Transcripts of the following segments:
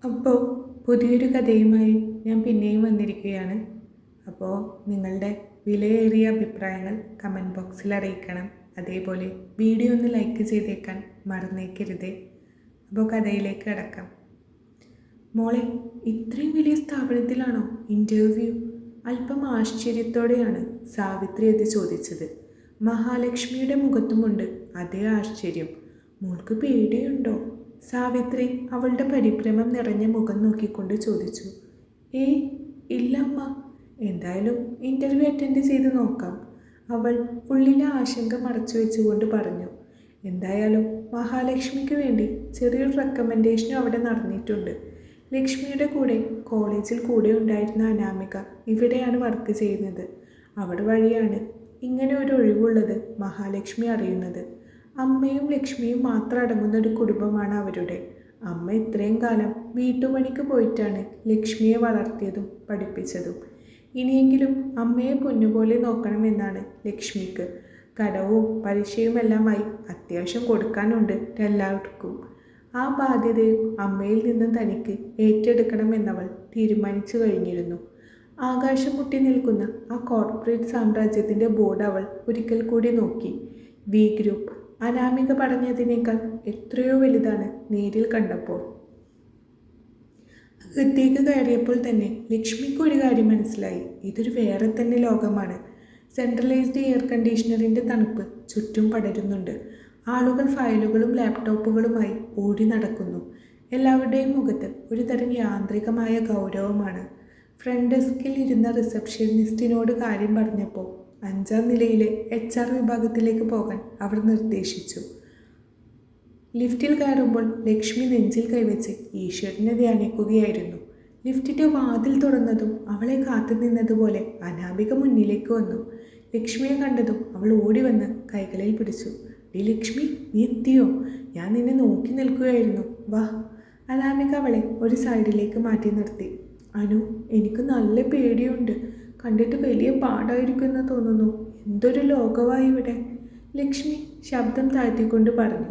അപ്പോൾ പുതിയൊരു കഥയുമായി ഞാൻ പിന്നെയും വന്നിരിക്കുകയാണ്. അപ്പോൾ നിങ്ങളുടെ വിലയേറിയ അഭിപ്രായങ്ങൾ കമൻറ്റ് ബോക്സിൽ അറിയിക്കണം. അതേപോലെ വീഡിയോ ഒന്ന് ലൈക്ക് ചെയ്തേക്കാൻ മറന്നേക്കരുതേ. അപ്പോൾ കഥയിലേക്ക് കിടക്കാം. മോളെ, ഇത്രയും വലിയ സ്ഥാപനത്തിലാണോ ഇൻ്റർവ്യൂ? അല്പം ആശ്ചര്യത്തോടെയാണ് സാവിത്രി അത് ചോദിച്ചത്. മഹാലക്ഷ്മിയുടെ മുഖത്തുമുണ്ട് അതേ ആശ്ചര്യം. മോൾക്ക് പേടിയുണ്ടോ? സാവിത്രി അവളുടെ പരിഭ്രമം നിറഞ്ഞ മുഖം നോക്കിക്കൊണ്ട് ചോദിച്ചു. ഏയ് ഇല്ലമ്മ, എന്തായാലും ഇൻ്റർവ്യൂ അറ്റൻഡ് ചെയ്ത് നോക്കാം, അവൾ ഉള്ളിലെ ആശങ്ക മറച്ചു വെച്ചുകൊണ്ട് പറഞ്ഞു. എന്തായാലും മഹാലക്ഷ്മിക്ക് വേണ്ടി ചെറിയൊരു റെക്കമെൻഡേഷനും അവിടെ നടന്നിട്ടുണ്ട്. ലക്ഷ്മിയുടെ കൂടെ കോളേജിൽ കൂടെ ഉണ്ടായിരുന്ന അനാമിക ഇവിടെയാണ് വർക്ക് ചെയ്യുന്നത്. അവിടെ വഴിയാണ് ഇങ്ങനെ ഒരു ഒഴിവുള്ളത് മഹാലക്ഷ്മി അറിയുന്നത്. അമ്മയും ലക്ഷ്മിയും മാത്രം അടങ്ങുന്ന ഒരു കുടുംബമാണ് അവരുടെ. അമ്മ ഇത്രയും കാലം വീട്ടുപണിക്ക് പോയിട്ടാണ് ലക്ഷ്മിയെ വളർത്തിയതും പഠിപ്പിച്ചതും. ഇനിയെങ്കിലും അമ്മയെ പൊന്നുപോലെ നോക്കണമെന്നാണ് ലക്ഷ്മിക്ക്. കടവും പലിശയുമെല്ലാമായി അത്യാവശ്യം കൊടുക്കാനുണ്ട് എല്ലാവർക്കും. ആ ബാധ്യതയും അമ്മയിൽ നിന്നും തനിക്ക് ഏറ്റെടുക്കണമെന്നവൾ തീരുമാനിച്ചു കഴിഞ്ഞിരുന്നു. ആകാശം മുട്ടി നിൽക്കുന്ന ആ കോർപ്പറേറ്റ് സാമ്രാജ്യത്തിൻ്റെ ബോർഡ് അവൾ ഒരിക്കൽ കൂടി നോക്കി. B group. അനാമിക പറഞ്ഞതിനേക്കാൾ എത്രയോ വലുതാണ് നേരിൽ കണ്ടപ്പോൾ. അകത്തേക്ക് കയറിയപ്പോൾ തന്നെ ലക്ഷ്മിക്ക് ഒരു കാര്യം മനസ്സിലായി. ഇതൊരു വേറെ തന്നെ ലോകമാണ്. സെൻട്രലൈസ്ഡ് എയർ കണ്ടീഷണറിൻ്റെ തണുപ്പ് ചുറ്റും പടരുന്നുണ്ട്. ആളുകൾ ഫയലുകളും ലാപ്ടോപ്പുകളുമായി ഓടി നടക്കുന്നു. എല്ലാവരുടെയും മുഖത്ത് ഒരു തരം യാന്ത്രികമായ ഗൗരവമാണ്. ഫ്രണ്ട് ഡെസ്കിൽ ഇരുന്ന റിസപ്ഷനിസ്റ്റിനോട് കാര്യം പറഞ്ഞപ്പോൾ 5-ാം നിലയിലെ HR വിഭാഗത്തിലേക്ക് പോകാൻ അവർ നിർദ്ദേശിച്ചു. ലിഫ്റ്റിൽ കയറുമ്പോൾ ലക്ഷ്മി നെഞ്ചിൽ കൈവച്ച് ഈശ്വരനെ ധ്യാനിക്കുകയായിരുന്നു. ലിഫ്റ്റിൻ്റെ വാതിൽ തുറന്നതും അവളെ കാത്തു നിന്നതുപോലെ അനാമിക മുന്നിലേക്ക് വന്നു. ലക്ഷ്മിയെ കണ്ടതും അവൾ ഓടി വന്ന് കൈകളിൽ പിടിച്ചു. "ഡി ലക്ഷ്മി, നീ എത്തിയോ? ഞാൻ നിന്നെ നോക്കി നിൽക്കുകയായിരുന്നു, വാ." അനാമിക അവളെ ഒരു സൈഡിലേക്ക് മാറ്റി നിർത്തി. "അനു, എനിക്ക് നല്ല പേടിയുണ്ട്. കണ്ടിട്ട് വലിയ പാടായിരിക്കുമെന്ന് തോന്നുന്നു. എന്തൊരു ലോകമായി ഇവിടെ." ലക്ഷ്മി ശബ്ദം താഴ്ത്തിക്കൊണ്ട് പറഞ്ഞു.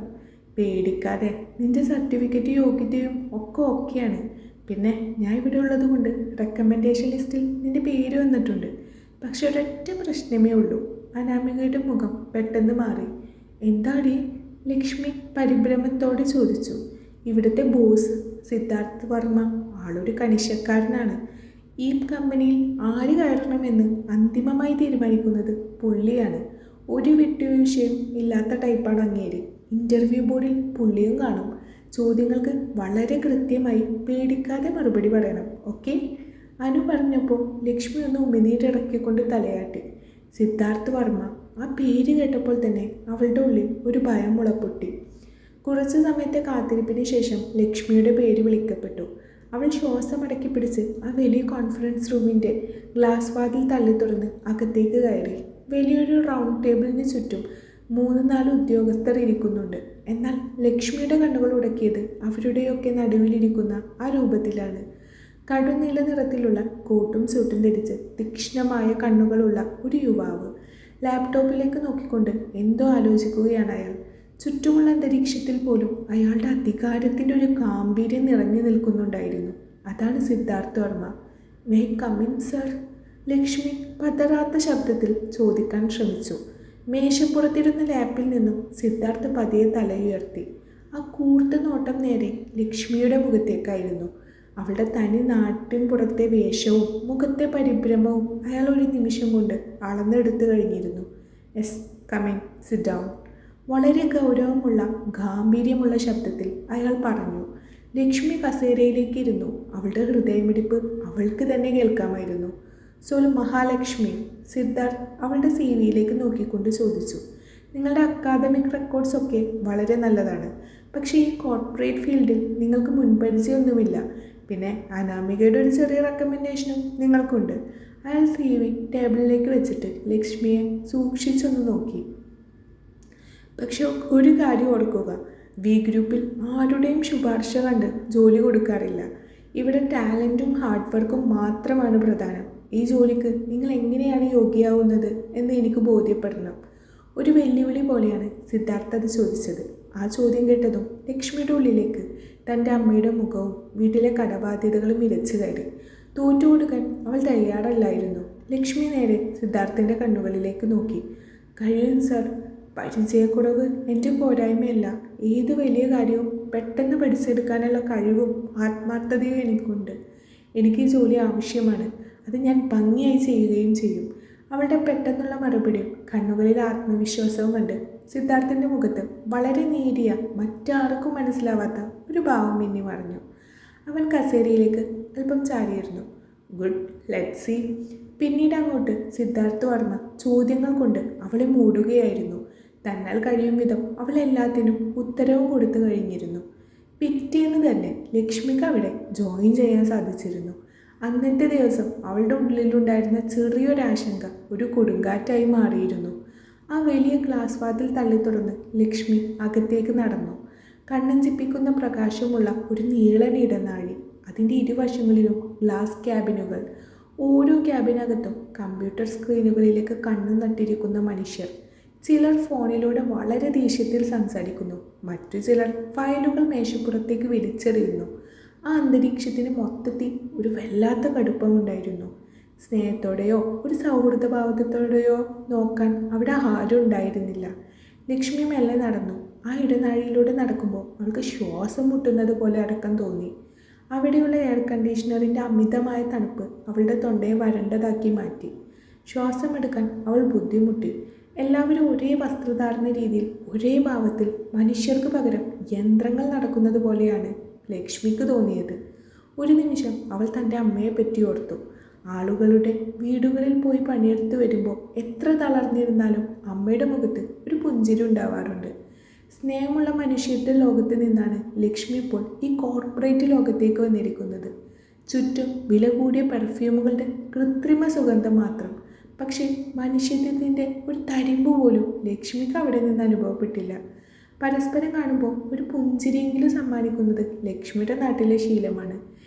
"പേടിക്കാതെ, നിന്റെ സർട്ടിഫിക്കറ്റ് യോഗ്യതയും ഒക്കെ ഓക്കെയാണ്. പിന്നെ ഞാൻ ഇവിടെ ഉള്ളത് കൊണ്ട് റെക്കമെൻഡേഷൻ ലിസ്റ്റിൽ നിന്റെ പേര് വന്നിട്ടുണ്ട്. പക്ഷെ ഒരൊറ്റ പ്രശ്നമേ ഉള്ളൂ." അനാമികയുടെ മുഖം പെട്ടെന്ന് മാറി. "എന്താടി?" ലക്ഷ്മി പരിഭ്രമത്തോടെ ചോദിച്ചു. "ഇവിടുത്തെ ബോസ് സിദ്ധാർത്ഥ് വർമ്മ ആളൊരു കണിശക്കാരനാണ്. ഈ കമ്പനിയിൽ ആര് കയറണമെന്ന് അന്തിമമായി തീരുമാനിക്കുന്നത് പുള്ളിയാണ്. ഒരു വിട്ടുവീഴ്ചയും ഇല്ലാത്ത ടൈപ്പാണ് അങ്ങേര്. ഇൻ്റർവ്യൂ ബോർഡിൽ പുള്ളിയും കാണും. ചോദ്യങ്ങൾക്ക് വളരെ കൃത്യമായി പേടിക്കാതെ മറുപടി പറയണം, ഓക്കെ?" അനു പറഞ്ഞപ്പോൾ ലക്ഷ്മി ഒന്ന് ഉമിനീരിറക്കിക്കൊണ്ട് തലയാട്ടി. സിദ്ധാർത്ഥ് വർമ്മ, ആ പേര് കേട്ടപ്പോൾ തന്നെ അവളുടെ ഉള്ളിൽ ഒരു ഭയം മുളപ്പൊട്ടി. കുറച്ചു സമയത്തെ കാത്തിരിപ്പിന് ശേഷം ലക്ഷ്മിയുടെ പേര് വിളിക്കപ്പെട്ടു. അവൾ ശ്വാസമടക്കി പിടിച്ച് ആ വലിയ കോൺഫറൻസ് റൂമിൻ്റെ ഗ്ലാസ് വാതിൽ തള്ളി തുറന്ന് അകത്തേക്ക് കയറി. വലിയൊരു റൗണ്ട് ടേബിളിന് ചുറ്റും 3-4 ഉദ്യോഗസ്ഥർ ഇരിക്കുന്നുണ്ട്. എന്നാൽ ലക്ഷ്മിയുടെ കണ്ണുകൾ ഉടക്കിയത് അവരുടെയൊക്കെ നടുവിലിരിക്കുന്ന ആ രൂപത്തിലാണ്. കടുനീല നിറത്തിലുള്ള കോട്ടും സൂട്ടും ധരിച്ച് തീക്ഷ്ണമായ കണ്ണുകളുള്ള ഒരു യുവാവ്. ലാപ്ടോപ്പിലേക്ക് നോക്കിക്കൊണ്ട് എന്തോ ആലോചിക്കുകയാണ് അയാൾ. ചുറ്റുമുള്ള അന്തരീക്ഷത്തിൽ പോലും അയാളുടെ അധികാരത്തിൻ്റെ ഒരു ഗാംഭീര്യം നിറഞ്ഞു നിൽക്കുന്നുണ്ടായിരുന്നു. അതാണ് Siddharth Varma. "May come in sir?" Lakshmi പതറാത്ത ശബ്ദത്തിൽ ചോദിക്കാൻ ശ്രമിച്ചു. മേശപ്പുറത്തിരുന്ന ലാപ്പിൽ നിന്നും സിദ്ധാർത്ഥ് പതിയെ തലയുയർത്തി. ആ കൂർത്ത നോട്ടം നേരെ ലക്ഷ്മിയുടെ മുഖത്തേക്കായിരുന്നു. അവളുടെ തനി നാട്ടിൻ പുറത്തെ വേഷവും മുഖത്തെ പരിഭ്രമവും അയാൾ ഒരു നിമിഷം കൊണ്ട് അളന്നെടുത്തു കഴിഞ്ഞിരുന്നു. "Yes, come in, sit down." വളരെ ഗൗരവമുള്ള ഗാംഭീര്യമുള്ള ശബ്ദത്തിൽ അയാൾ പറഞ്ഞു. ലക്ഷ്മി കസേരയിലേക്ക് ഇരുന്നു. അവളുടെ ഹൃദയമിടിപ്പ് അവൾക്ക് തന്നെ കേൾക്കാമായിരുന്നു. "സോൾ മഹാലക്ഷ്മി?" സിദ്ധാർത്ഥ് അവളുടെ CV-യിലേക്ക് നോക്കിക്കൊണ്ട് ചോദിച്ചു. "നിങ്ങളുടെ അക്കാദമിക് റെക്കോർഡ്സ് ഒക്കെ വളരെ നല്ലതാണ്. പക്ഷേ ഈ കോർപ്പറേറ്റ് ഫീൽഡിൽ നിങ്ങൾക്ക് മുൻപരിചയമൊന്നുമില്ല. പിന്നെ അനാമികയുടെ ഒരു ചെറിയ റെക്കമെൻഡേഷനും നിങ്ങൾക്കുണ്ട്." അയാൾ CV ടേബിളിലേക്ക് വെച്ചിട്ട് ലക്ഷ്മിയെ സൂക്ഷിച്ചൊന്ന് നോക്കി. "പക്ഷെ ഒരു കാര്യം ഓർക്കുക, ബി ഗ്രൂപ്പിൽ ആരുടെയും ശുപാർശ കണ്ട് ജോലി കൊടുക്കാറില്ല. ഇവിടെ ടാലൻറ്റും ഹാർഡ് വർക്കും മാത്രമാണ് പ്രധാനം. ഈ ജോലിക്ക് നിങ്ങൾ എങ്ങനെയാണ് യോഗ്യയാവുന്നത് എന്ന് എനിക്ക് ബോധ്യപ്പെടണം." ഒരു വെല്ലുവിളി പോലെയാണ് സിദ്ധാർത്ഥ് അത് ചോദിച്ചത്. ആ ചോദ്യം കേട്ടതും ലക്ഷ്മിയുടെ ഉള്ളിലേക്ക് തൻ്റെ അമ്മയുടെ മുഖവും വീട്ടിലെ കടബാധ്യതകളും ഇരച്ചു കയറി. തോറ്റുകൊടുക്കാൻ അവൾ തയ്യാറല്ലായിരുന്നു. ലക്ഷ്മി നേരെ സിദ്ധാർത്ഥിൻ്റെ കണ്ണുകളിലേക്ക് നോക്കി. കഴിയും സർ. പരിചയക്കുറവ് എൻ്റെ പോരായ്മയല്ല. ഏത് വലിയ കാര്യവും പെട്ടെന്ന് പഠിച്ചെടുക്കാനുള്ള കഴിവും ആത്മാർത്ഥതയും എനിക്കുണ്ട്. എനിക്ക് ഈ ജോലി ആവശ്യമാണ്. അത് ഞാൻ ഭംഗിയായി ചെയ്യുകയും ചെയ്യും. അവളുടെ പെട്ടെന്നുള്ള മറുപടിയും കണ്ണുകളിൽ ആത്മവിശ്വാസവും കണ്ട് സിദ്ധാർത്ഥിൻ്റെ മുഖത്ത് വളരെ നേരിയ, മറ്റാർക്കും മനസ്സിലാവാത്ത ഒരു ഭാവം മിന്നി മറഞ്ഞു. അവൻ കസേരയിലേക്ക് അല്പം ചാരിയിരുന്നു. Good, let's see. പിന്നീട് അങ്ങോട്ട് സിദ്ധാർത്ഥ് വർമ്മ ചോദ്യങ്ങൾ കൊണ്ട് അവളെ മൂടുകയായിരുന്നു. തന്നാൽ കഴിയും വിധം അവൾ എല്ലാത്തിനും ഉത്തരവും കൊടുത്തു കഴിഞ്ഞിരുന്നു. പിറ്റേന്ന് തന്നെ ലക്ഷ്മിക്ക് അവിടെ ജോയിൻ ചെയ്യാൻ സാധിച്ചിരുന്നു. അന്നത്തെ ദിവസം അവളുടെ ഉള്ളിലുണ്ടായിരുന്ന ചെറിയൊരാശങ്ക ഒരു കൊടുങ്കാറ്റായി മാറിയിരുന്നു. ആ വലിയ ഗ്ലാസ് വാതിൽ തള്ളി തുറന്ന് ലക്ഷ്മി അകത്തേക്ക് നടന്നു. കണ്ണഞ്ചിപ്പിക്കുന്ന പ്രകാശമുള്ള ഒരു നീളൻ ഇടനാഴി, അതിൻ്റെ ഇരുവശങ്ങളിലും ഗ്ലാസ് ക്യാബിനുകൾ. ഓരോ ക്യാബിനകത്തും കമ്പ്യൂട്ടർ സ്ക്രീനുകളിലേക്ക് കണ്ണു നട്ടിരിക്കുന്ന മനുഷ്യർ. ചിലർ ഫോണിലൂടെ വളരെ ദേഷ്യത്തിൽ സംസാരിക്കുന്നു. മറ്റു ചിലർ ഫയലുകൾ മേശപ്പുറത്തേക്ക് വലിച്ചെറിയുന്നു. ആ അന്തരീക്ഷത്തിന് മൊത്തത്തിൽ ഒരു വല്ലാത്ത കടുപ്പമുണ്ടായിരുന്നു. സ്നേഹത്തോടെയോ ഒരു സൗഹൃദഭാവത്തോടെയോ നോക്കാൻ അവിടെ ആരും ഉണ്ടായിരുന്നില്ല. ലക്ഷ്മി മെല്ലെ നടന്നു. ആ ഇടനാഴിയിലൂടെ നടക്കുമ്പോൾ അവൾക്ക് ശ്വാസം മുട്ടുന്നത് പോലെ അടക്കം തോന്നി. അവിടെയുള്ള എയർ കണ്ടീഷണറിൻ്റെ അമിതമായ തണുപ്പ് അവളുടെ തൊണ്ടയെ വരണ്ടതാക്കി മാറ്റി. ശ്വാസമെടുക്കാൻ അവൾ ബുദ്ധിമുട്ടി. എല്ലാവരും ഒരേ വസ്ത്രധാരണ രീതിയിൽ, ഒരേ ഭാവത്തിൽ, മനുഷ്യർക്ക് പകരം യന്ത്രങ്ങൾ നടക്കുന്നത് പോലെയാണ് ലക്ഷ്മിക്ക് തോന്നിയത്. ഒരു നിമിഷം അവൾ തൻ്റെ അമ്മയെ പറ്റി ഓർത്തു. ആളുകളുടെ വീടുകളിൽ പോയി പണിയെടുത്ത് വരുമ്പോൾ എത്ര തളർന്നിരുന്നാലും അമ്മയുടെ മുഖത്ത് ഒരു പുഞ്ചിരി ഉണ്ടാവാറുണ്ട്. സ്നേഹമുള്ള മനുഷ്യരുടെ ലോകത്ത് നിന്നാണ് ലക്ഷ്മി ഇപ്പോൾ ഈ കോർപ്പറേറ്റ് ലോകത്തേക്ക് വന്നിരിക്കുന്നത്. ചുറ്റും വില കൂടിയ പെർഫ്യൂമുകളുടെ കൃത്രിമ സുഗന്ധം മാത്രം. പക്ഷേ മനുഷ്യത്വത്തിൻ്റെ ഒരു തരിമ്പ് പോലും ലക്ഷ്മിക്ക് അവിടെ നിന്ന് അനുഭവപ്പെട്ടില്ല. പരസ്പരം കാണുമ്പോൾ ഒരു പുഞ്ചിരിയെങ്കിലും സമ്മാനിക്കുന്നത് ലക്ഷ്മിയുടെ നാട്ടിലെ ശീലമാണ്.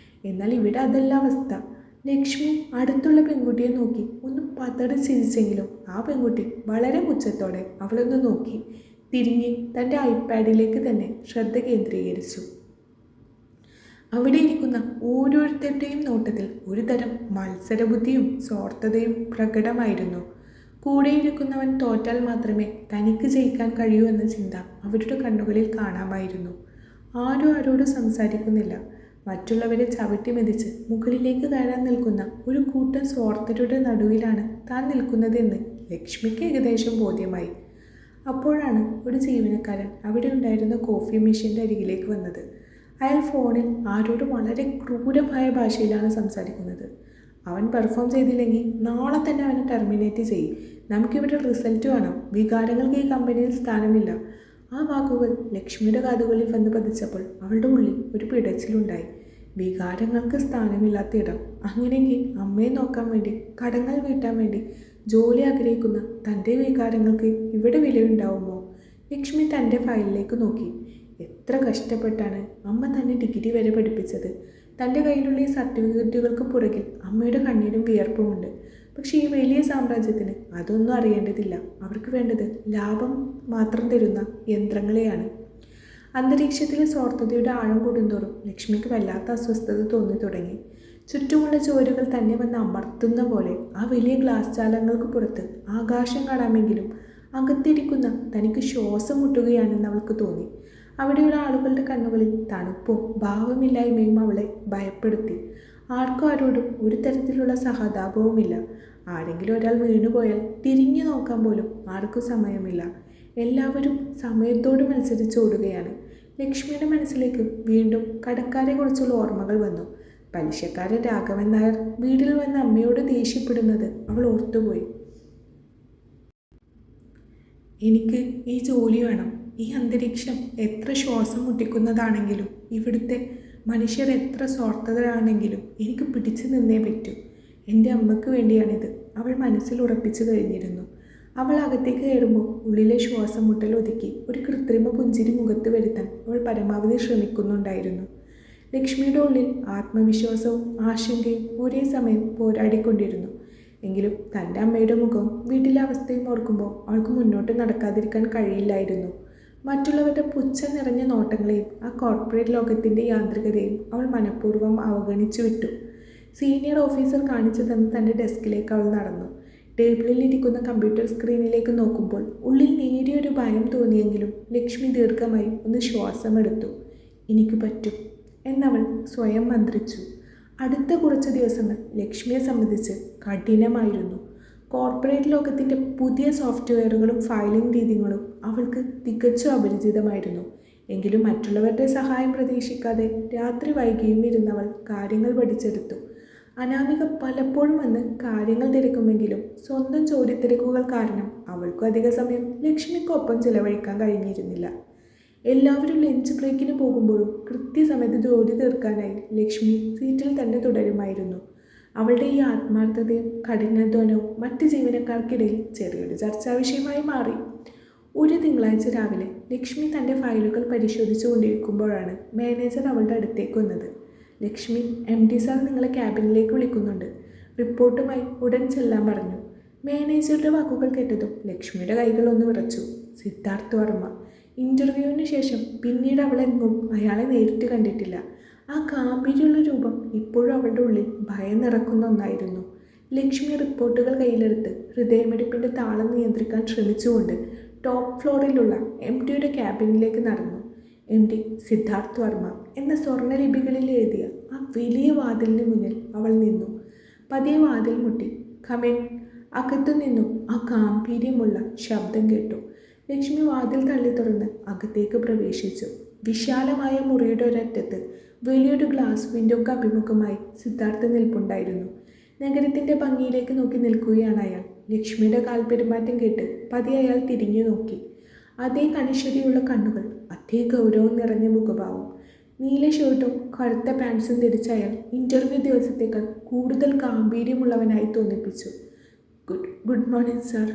എന്നാൽ ഇവിടെ അതല്ല അവസ്ഥ. ലക്ഷ്മി അടുത്തുള്ള പെൺകുട്ടിയെ നോക്കി ഒന്ന് പതറി ചിരിച്ചെങ്കിലും ആ പെൺകുട്ടി വളരെ പുച്ഛത്തോടെ അവളൊന്ന് നോക്കി തിരിഞ്ഞ് തൻ്റെ ഐപാഡിലേക്ക് തന്നെ ശ്രദ്ധ കേന്ദ്രീകരിച്ചു. അവിടെ ഇരിക്കുന്ന ഓരോരുത്തരുടെയും നോട്ടത്തിൽ ഒരു തരം മത്സരബുദ്ധിയും സ്വാർത്ഥതയും പ്രകടമായിരുന്നു. കൂടെയിരിക്കുന്നവൻ തോറ്റാൽ മാത്രമേ തനിക്ക് ജയിക്കാൻ കഴിയൂ എന്ന ചിന്ത അവരുടെ കണ്ണുകളിൽ കാണാമായിരുന്നു. ആരും ആരോടും സംസാരിക്കുന്നില്ല. മറ്റുള്ളവരെ ചവിട്ടി മെതിച്ച് മുകളിലേക്ക് കയറാൻ നിൽക്കുന്ന ഒരു കൂട്ടം സ്വാർത്ഥരുടെ നടുവിലാണ് താൻ നിൽക്കുന്നതെന്ന് ലക്ഷ്മിക്ക് ഏകദേശം ബോധ്യമായി. അപ്പോഴാണ് ഒരു ജീവനക്കാരൻ അവിടെ ഉണ്ടായിരുന്ന കോഫി മെഷീൻ്റെ അരികിലേക്ക് വന്നത്. അയാൾ ഫോണിൽ ആരോടും വളരെ ക്രൂരമായ ഭാഷയിലാണ് സംസാരിക്കുന്നത്. അവൻ പെർഫോം ചെയ്തില്ലെങ്കിൽ നാളെ തന്നെ അവനെ ടെർമിനേറ്റ് ചെയ്യും. നമുക്കിവിടെ റിസൾട്ട് വേണം. വികാരങ്ങൾക്ക് ഈ കമ്പനിയിൽ സ്ഥാനമില്ല. ആ വാക്കുകൾ ലക്ഷ്മിയുടെ കാതുകളിൽ വന്ന് പതിച്ചപ്പോൾ അവളുടെ ഉള്ളിൽ ഒരു പിടച്ചിലുണ്ടായി. വികാരങ്ങൾക്ക് സ്ഥാനമില്ലാത്ത ഇടം. അങ്ങനെയെങ്കിൽ അമ്മയെ നോക്കാൻ വേണ്ടി, കടങ്ങൾ വീട്ടാൻ വേണ്ടി ജോലി ആഗ്രഹിക്കുന്ന തൻ്റെ വികാരങ്ങൾക്ക് ഇവിടെ വിലയുണ്ടാവുമോ? ലക്ഷ്മി തൻ്റെ ഫയലിലേക്ക് നോക്കി. എത്ര കഷ്ടപ്പെട്ടാണ് അമ്മ തന്നെ ഡിഗ്രി വരെ പഠിപ്പിച്ചത്. തൻ്റെ കയ്യിലുള്ള ഈ സർട്ടിഫിക്കറ്റുകൾക്ക് പുറകിൽ അമ്മയുടെ കണ്ണീരും വിയർപ്പുമുണ്ട്. പക്ഷേ ഈ വലിയ സാമ്രാജ്യത്തിന് അതൊന്നും അറിയേണ്ടതില്ല. അവർക്ക് വേണ്ടത് ലാഭം മാത്രം തരുന്ന യന്ത്രങ്ങളെയാണ്. അന്തരീക്ഷത്തിലെ സ്വാർത്ഥതയുടെ ആഴം കൂടുന്തോറും ലക്ഷ്മിക്ക് വല്ലാത്ത അസ്വസ്ഥത തോന്നി തുടങ്ങി. ചുറ്റുമുള്ള ചുവരുകൾ തന്നെ വന്ന് അമർത്തുന്ന പോലെ ആ വലിയ ഗ്ലാസ് ജാലങ്ങൾക്ക് പുറത്ത് ആകാശം കാണാമെങ്കിലും അകത്തിരിക്കുന്ന തനിക്ക് ശ്വാസം മുട്ടുകയാണെന്ന് അവൾക്ക് തോന്നി. അവിടെയുള്ള ആളുകളുടെ കണ്ണുകളിൽ തണുപ്പും ഭാവമില്ലായ്മയും അവളെ ഭയപ്പെടുത്തി. ആർക്കും ആരോടും ഒരു തരത്തിലുള്ള സഹതാപവുമില്ല. ആരെങ്കിലും ഒരാൾ വീണുപോയാൽ തിരിഞ്ഞു നോക്കാൻ പോലും ആർക്കും സമയമില്ല. എല്ലാവരും സമയത്തോട് മത്സരിച്ചോടുകയാണ്. ലക്ഷ്മിയുടെ മനസ്സിലേക്ക് വീണ്ടും കടക്കാരെക്കുറിച്ചുള്ള ഓർമ്മകൾ വന്നു. പലിശക്കാരൻ രാഘവൻ നായർ വീട്ടിൽ വന്ന് അമ്മയോട് ദേഷ്യപ്പെടുന്നത് അവൾ ഓർത്തുപോയി. എനിക്ക് ഈ ജോലി വേണം. ഈ അന്തരീക്ഷം എത്ര ശ്വാസം മുട്ടിക്കുന്നതാണെങ്കിലും, ഇവിടുത്തെ മനുഷ്യർ എത്ര സ്വാർത്ഥരാണെങ്കിലും എനിക്ക് പിടിച്ചു നിന്നേ പറ്റൂ. എൻ്റെ അമ്മയ്ക്ക് വേണ്ടിയാണിത്, അവൾ മനസ്സിൽ ഉറപ്പിച്ചു കഴിഞ്ഞിരുന്നു. അവൾ അകത്തേക്ക് കയറുമ്പോൾ ഉള്ളിലെ ശ്വാസം മുട്ടൽ ഒതുക്കി ഒരു കൃത്രിമ പുഞ്ചിരി മുഖത്ത് വരുത്താൻ അവൾ പരമാവധി ശ്രമിക്കുന്നുണ്ടായിരുന്നു. ലക്ഷ്മിയുടെ ഉള്ളിൽ ആത്മവിശ്വാസവും ആശങ്കയും ഒരേ സമയം പോരാടിക്കൊണ്ടിരുന്നു. എങ്കിലും തൻ്റെ അമ്മയുടെ മുഖവും വീട്ടിലെ അവസ്ഥയും ഓർക്കുമ്പോൾ അവൾക്ക് മുന്നോട്ട് നടക്കാതിരിക്കാൻ കഴിയില്ലായിരുന്നു. മറ്റുള്ളവരുടെ പുച്ഛം നിറഞ്ഞ നോട്ടങ്ങളെയും ആ കോർപ്പറേറ്റ് ലോകത്തിൻ്റെ യാന്ത്രികതയും അവൾ മനഃപൂർവ്വം അവഗണിച്ചു വിട്ടു. സീനിയർ ഓഫീസർ കാണിച്ചു തന്ന് തൻ്റെ ഡെസ്കിലേക്ക് അവൾ നടന്നു. ടേബിളിൽ ഇരിക്കുന്ന കമ്പ്യൂട്ടർ സ്ക്രീനിലേക്ക് നോക്കുമ്പോൾ ഉള്ളിൽ നേരിയൊരു ഭയം തോന്നിയെങ്കിലും ലക്ഷ്മി ദീർഘമായി ഒന്ന് ശ്വാസമെടുത്തു. എനിക്ക് പറ്റും എന്നവൾ സ്വയം മന്ത്രിച്ചു. അടുത്ത കുറച്ച് ദിവസങ്ങൾ ലക്ഷ്മിയെ സംബന്ധിച്ച് കഠിനമായിരുന്നു. കോർപ്പറേറ്റ് ലോകത്തിൻ്റെ പുതിയ സോഫ്റ്റ്വെയറുകളും ഫയലിംഗ് രീതികളും അവൾക്ക് തികച്ചും അപരിചിതമായിരുന്നു. എങ്കിലും മറ്റുള്ളവരുടെ സഹായം പ്രതീക്ഷിക്കാതെ രാത്രി വൈകിയും ഇരുന്നവൾ കാര്യങ്ങൾ പഠിച്ചെടുത്തു. അനാമിക പലപ്പോഴും വന്ന് കാര്യങ്ങൾ തിരക്കുമെങ്കിലും സ്വന്തം ജോലിത്തിരക്കുകൾ കാരണം അവൾക്കും അധിക സമയം ലക്ഷ്മിക്കൊപ്പം ചിലവഴിക്കാൻ കഴിഞ്ഞിരുന്നില്ല. എല്ലാവരും ലഞ്ച് ബ്രേക്കിന് പോകുമ്പോഴും കൃത്യസമയത്ത് ജോലി തീർക്കാനായി ലക്ഷ്മി സീറ്റിൽ തന്നെ തുടരുമായിരുന്നു. അവളുടെ ഈ ആത്മാർത്ഥതയും കഠിനാധ്വാനവും മറ്റ് ജീവനക്കാർക്കിടയിൽ ചെറിയൊരു ചർച്ചാ വിഷയമായി മാറി. ഒരു തിങ്കളാഴ്ച രാവിലെ ലക്ഷ്മി തൻ്റെ ഫയലുകൾ പരിശോധിച്ചു കൊണ്ടിരിക്കുമ്പോഴാണ് മാനേജർ അവളുടെ അടുത്തേക്ക് വന്നത്. ലക്ഷ്മി, MD സാർ നിങ്ങളെ ക്യാബിനിലേക്ക് വിളിക്കുന്നുണ്ട്. റിപ്പോർട്ടുമായി ഉടൻ ചെല്ലാൻ പറഞ്ഞു. മാനേജറുടെ വാക്കുകൾ കേട്ടതും ലക്ഷ്മിയുടെ കൈകൾ ഒന്ന് വിറച്ചു. സിദ്ധാർത്ഥ് വർമ്മ. ഇൻ്റർവ്യൂവിന് ശേഷം പിന്നീട് അവളെങ്ങും അയാളെ നേരിട്ട് കണ്ടിട്ടില്ല. ആ ഗാംഭീര്യമുള്ള രൂപം ഇപ്പോഴും അവളുടെ ഉള്ളിൽ ഭയം നിറക്കുന്ന ഒന്നായിരുന്നു. ലക്ഷ്മി റിപ്പോർട്ടുകൾ കയ്യിലെടുത്ത് ഹൃദയമിടിപ്പിൻ്റെ താളം നിയന്ത്രിക്കാൻ ശ്രമിച്ചുകൊണ്ട് ടോപ്പ് ഫ്ലോറിലുള്ള MDയുടെ ക്യാബിനിലേക്ക് നടന്നു. MD സിദ്ധാർത്ഥ് വർമ്മ എന്ന സ്വർണ്ണലിപികളിൽ എഴുതിയ ആ വലിയ വാതിലിന് മുന്നിൽ അവൾ നിന്നു. പതിയെ വാതിൽ മുട്ടി. കമിൻ. അകത്തു നിന്നും ആ ഗാംഭീര്യമുള്ള ശബ്ദം കേട്ടു. ലക്ഷ്മി വാതിൽ തള്ളി തുറന്ന് അകത്തേക്ക് പ്രവേശിച്ചു. വിശാലമായ മുറിയുടെ ഒരറ്റത്ത് വലിയൊരു ഗ്ലാസ് വിൻഡോക്ക് അഭിമുഖമായി സിദ്ധാർത്ഥ് നിൽപ്പുണ്ടായിരുന്നു. നഗരത്തിൻ്റെ ഭംഗിയിലേക്ക് നോക്കി നിൽക്കുകയാണ് അയാൾ. ലക്ഷ്മിയുടെ കാൽപെരുമാറ്റം കേട്ട് പതിയെ അയാൾ തിരിഞ്ഞു നോക്കി. അതേ കണിശതയുള്ള കണ്ണുകൾ, അതേ ഗൗരവം നിറഞ്ഞ മുഖഭാവം. നീല ഷർട്ടും കറുത്ത പാൻസും ധരിച്ച അയാൾ ഇൻ്റർവ്യൂ ദിവസത്തേക്കാൾ കൂടുതൽ ഗാംഭീര്യമുള്ളവനായി തോന്നിപ്പിച്ചു. Good morning sir.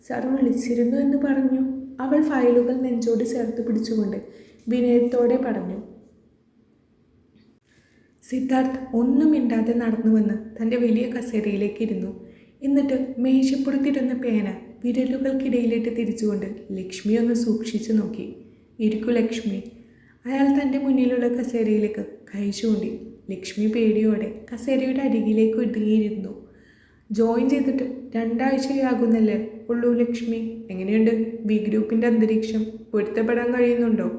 സാർ വിളിച്ചിരുന്നു എന്ന് പറഞ്ഞു. അവൾ ഫയലുകൾ നെഞ്ചോട് ചേർത്ത് പിടിച്ചുകൊണ്ട് വിനയത്തോടെ പറഞ്ഞു. സിദ്ധാർത്ഥ് ഒന്നും മിണ്ടാതെ നടന്നു വന്ന് തൻ്റെ വലിയ കസേരയിലേക്ക് ഇരുന്നു. എന്നിട്ട് മേശപ്പുറത്തിരുന്ന പേന വിരലുകൾക്കിടയിലിട്ട് തിരിച്ചുകൊണ്ട് ലക്ഷ്മി ഒന്ന് സൂക്ഷിച്ചു നോക്കി. ഇരിക്കൂ ലക്ഷ്മി. അയാൾ തൻ്റെ മുന്നിലുള്ള കസേരയിലേക്ക് കൈ ചൂണ്ടി. ലക്ഷ്മി പേടിയോടെ കസേരയുടെ അരികിലേക്ക് ഒതുങ്ങിയിരുന്നു. ജോയിൻ ചെയ്തിട്ട് 2 ആഴ്ചയാകുന്നല്ലേ ഉള്ളൂ ലക്ഷ്മി. എങ്ങനെയുണ്ട് ബി ഗ്രൂപ്പിൻ്റെ അന്തരീക്ഷം? പൊരുത്തപ്പെടാൻ കഴിയുന്നുണ്ടോ?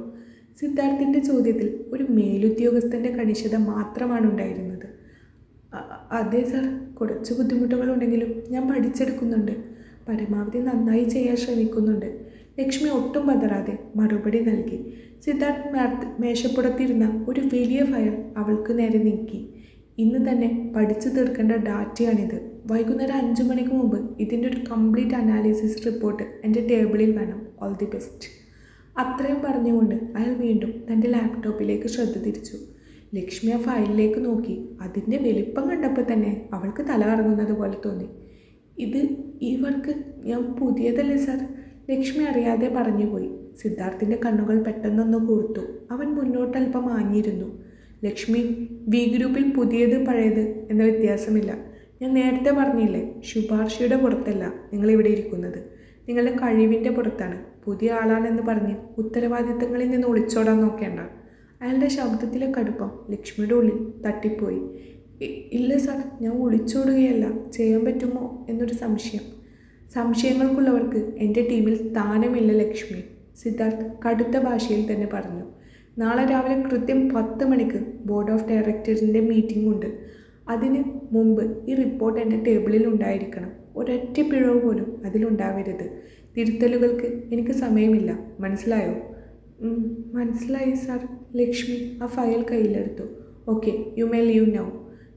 സിദ്ധാർത്ഥിൻ്റെ ചോദ്യത്തിൽ ഒരു മേലുദ്യോഗസ്ഥൻ്റെ കണിശത മാത്രമാണ് ഉണ്ടായിരുന്നത്. അതെ സാർ, കുറച്ച് ബുദ്ധിമുട്ടുകളുണ്ടെങ്കിലും ഞാൻ പഠിച്ചെടുക്കുന്നുണ്ട്. പരമാവധി നന്നായി ചെയ്യാൻ ശ്രമിക്കുന്നുണ്ട്. ലക്ഷ്മി ഒട്ടും പതറാതെ മറുപടി നൽകി. സിദ്ധാർത്ഥ് മേശപ്പുറത്തിരുന്ന ഒരു വലിയ ഫയൽ അവൾക്ക് നേരെ നീക്കി. ഇന്ന് തന്നെ പഠിച്ചു തീർക്കേണ്ട ഡാറ്റയാണിത്. വൈകുന്നേരം 5 മണിക്ക് മുമ്പ് ഇതിൻ്റെ ഒരു കംപ്ലീറ്റ് അനാലിസിസ് റിപ്പോർട്ട് എൻ്റെ ടേബിളിൽ വേണം. All the best. അത്രയും പറഞ്ഞുകൊണ്ട് അയാൾ വീണ്ടും തൻ്റെ ലാപ്ടോപ്പിലേക്ക് ശ്രദ്ധ തിരിച്ചു. ലക്ഷ്മി ആ ഫയലിലേക്ക് നോക്കി. അതിൻ്റെ വലിപ്പം കണ്ടപ്പോൾ തന്നെ അവൾക്ക് തല കറങ്ങുന്നത് പോലെ തോന്നി. ഈ വർക്ക് ഞാൻ പുതിയതല്ലേ സാർ? ലക്ഷ്മി അറിയാതെ പറഞ്ഞുപോയി. സിദ്ധാർത്ഥിൻ്റെ കണ്ണുകൾ പെട്ടെന്നൊന്ന് കൂർത്തു. അവൻ മുന്നോട്ടൽപ്പം ആഞ്ഞിരുന്നു. ലക്ഷ്മി, ബി ഗ്രൂപ്പിൽ പുതിയത് പഴയത് എന്ന വ്യത്യാസമില്ല. ഞാൻ നേരത്തെ പറഞ്ഞില്ലേ, ശുപാർശയുടെ പുറത്തല്ല നിങ്ങളിവിടെ ഇരിക്കുന്നത്. നിങ്ങളുടെ കഴിവിൻ്റെ പുറത്താണ്. പുതിയ ആളാണെന്ന് പറഞ്ഞ് ഉത്തരവാദിത്തങ്ങളിൽ നിന്ന് ഒളിച്ചോടാൻ നോക്കേണ്ട. അയാളുടെ ശബ്ദത്തിലെ കടുപ്പം ലക്ഷ്മിയുടെ ഉള്ളിൽ തട്ടിപ്പോയി. ഇല്ല സാർ, ഞാൻ ഒളിച്ചോടുകയല്ല. ചെയ്യാൻ പറ്റുമോ എന്നൊരു സംശയം. സംശയങ്ങൾക്കുള്ളവർക്ക് എൻ്റെ ടീമിൽ സ്ഥാനമില്ല ലക്ഷ്മി. സിദ്ധാർത്ഥ് കടുത്ത ഭാഷയിൽ തന്നെ പറഞ്ഞു. നാളെ രാവിലെ കൃത്യം 10 മണിക്ക് ബോർഡ് ഓഫ് ഡയറക്ടേഴ്സിൻ്റെ മീറ്റിംഗ് ഉണ്ട്. അതിന് മുമ്പ് ഈ റിപ്പോർട്ട് എൻ്റെ ടേബിളിൽ ഉണ്ടായിരിക്കണം. ഒരൊറ്റ പിഴവ് പോലും അതിലുണ്ടാവരുത്. തിരുത്തലുകൾക്ക് എനിക്ക് സമയമില്ല. മനസ്സിലായോ? മനസ്സിലായി സാർ. ലക്ഷ്മി ആ ഫയൽ കയ്യിലെടുത്തു. Okay, you may leave now.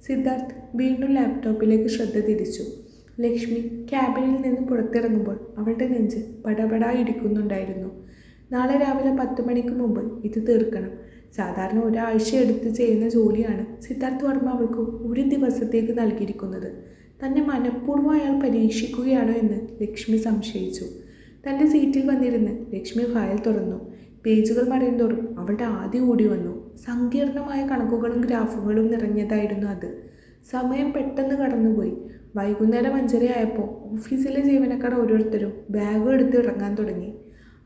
Siddharth വീണ്ടും ലാപ്ടോപ്പിലേക്ക് ശ്രദ്ധ തിരിച്ചു. ലക്ഷ്മി ക്യാബിനിൽ നിന്ന് പുറത്തിറങ്ങുമ്പോൾ അവളുടെ നെഞ്ച് പടപടാ ഇടിക്കുന്നുണ്ടായിരുന്നു. നാളെ രാവിലെ 10 മണിക്ക് മുമ്പ് ഇത് തീർക്കണം. സാധാരണ ഒരാഴ്ച എടുത്ത് ചെയ്യുന്ന ജോലിയാണ് സിദ്ധാർത്ഥ് വർമ്മ അവൾക്ക് ഒരു ദിവസത്തേക്ക് നൽകിയിരിക്കുന്നത്. തന്നെ മനഃപൂർവ്വം അയാൾ പരീക്ഷിക്കുകയാണോ എന്ന് ലക്ഷ്മി സംശയിച്ചു. തൻ്റെ സീറ്റിൽ വന്നിരുന്ന് ലക്ഷ്മി ഫയൽ തുറന്നു. പേജുകൾ മറിയുന്തോറും അവളുടെ ആദ്യം ഓടി വന്നു. സങ്കീർണമായ കണക്കുകളും ഗ്രാഫുകളും നിറഞ്ഞതായിരുന്നു അത്. സമയം പെട്ടെന്ന് കടന്നുപോയി. വൈകുന്നേരം 5:30 ആയപ്പോൾ ഓഫീസിലെ ജീവനക്കാർ ഓരോരുത്തരും ബാഗ് എടുത്ത് ഇറങ്ങാൻ തുടങ്ങി.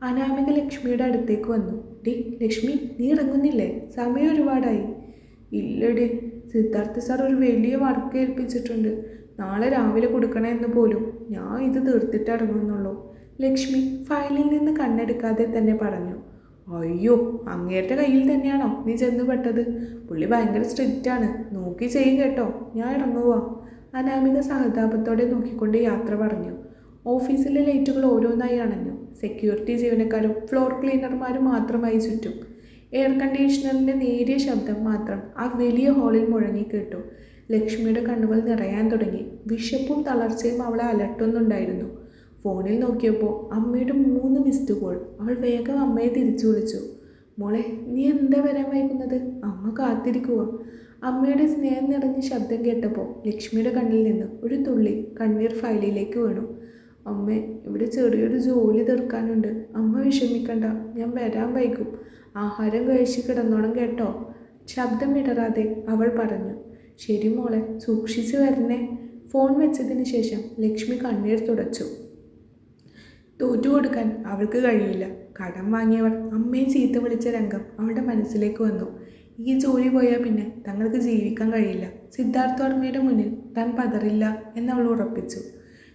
അനാമിക ലക്ഷ്മിയുടെ അടുത്തേക്ക് വന്നു. ഡി ലക്ഷ്മി, നീ ഇറങ്ങുന്നില്ലേ? സമയം ഒരുപാടായി. ഇല്ലടി, സിദ്ധാർത്ഥ സാർ ഒരു വലിയ വർക്ക് ഏൽപ്പിച്ചിട്ടുണ്ട്. നാളെ രാവിലെ കൊടുക്കണമെന്ന് പോലും. ഞാൻ ഇത് തീർത്തിട്ട് ഇറങ്ങുന്നുള്ളൂ. ലക്ഷ്മി ഫയലിൽ നിന്ന് കണ്ണെടുക്കാതെ തന്നെ പറഞ്ഞു. അയ്യോ, അങ്ങേരുടെ കയ്യിൽ തന്നെയാണോ നീ ചെന്ന് പെട്ടത്? പുള്ളി ഭയങ്കര സ്ട്രിക്റ്റാണ്. നോക്കി ചെയ്യും കേട്ടോ. ഞാൻ ഇറങ്ങുക. അനാമിക സഹതാപത്തോടെ നോക്കിക്കൊണ്ട് യാത്ര പറഞ്ഞു. ഓഫീസിലെ ലൈറ്റുകൾ ഓരോന്നായി അണഞ്ഞു. സെക്യൂരിറ്റി ജീവനക്കാരും ഫ്ലോർ ക്ലീനർമാരും മാത്രമായി ചുറ്റും. എയർ കണ്ടീഷണറിൻ്റെ നേരിയ ശബ്ദം മാത്രം ആ വലിയ ഹാളിൽ മുഴങ്ങിക്കേട്ടു. ലക്ഷ്മിയുടെ കണ്ണുകൾ നിറയാൻ തുടങ്ങി. വിശപ്പും തളർച്ചയും അവളെ അലട്ടുന്നുണ്ടായിരുന്നു. ഫോണിൽ നോക്കിയപ്പോൾ അമ്മയുടെ 3 മിസ്ഡ് കോൾ. അവൾ വേഗം അമ്മയെ തിരിച്ചു വിളിച്ചു. മോളെ, നീ എന്താ വരാൻ വൈകുന്നത്? അമ്മ കാത്തിരിക്കുക. അമ്മയുടെ സ്നേഹം നിറഞ്ഞ ശബ്ദം കേട്ടപ്പോൾ ലക്ഷ്മിയുടെ കണ്ണിൽ നിന്ന് ഒരു തുള്ളി കണ്ണീർ ഫയലിലേക്ക് വീണു. അമ്മേ, ഇവിടെ ചെറിയൊരു ജോലി തീർക്കാനുണ്ട്. അമ്മ വിഷമിക്കണ്ട, ഞാൻ വരാൻ വൈകും. ആഹാരം കഴിച്ച് കിടന്നോണം കേട്ടോ. ശബ്ദം ഇടറാതെ അവൾ പറഞ്ഞു. ശരി മോളെ, സൂക്ഷിച്ച് വരണേ. ഫോൺ വെച്ചതിന് ശേഷം ലക്ഷ്മി കണ്ണീർ തുടച്ചു. തോറ്റുകൊടുക്കാൻ അവൾക്ക് കഴിയില്ല. കടം വാങ്ങിയവർ അമ്മയെ ചീത്ത വിളിച്ച രംഗം അവളുടെ മനസ്സിലേക്ക് വന്നു. ഈ ജോലി പോയാൽ പിന്നെ തങ്ങൾക്ക് ജീവിക്കാൻ കഴിയില്ല. സിദ്ധാർത്ഥ വർമ്മയുടെ മുന്നിൽ താൻ പതറില്ല എന്നവൾ ഉറപ്പിച്ചു.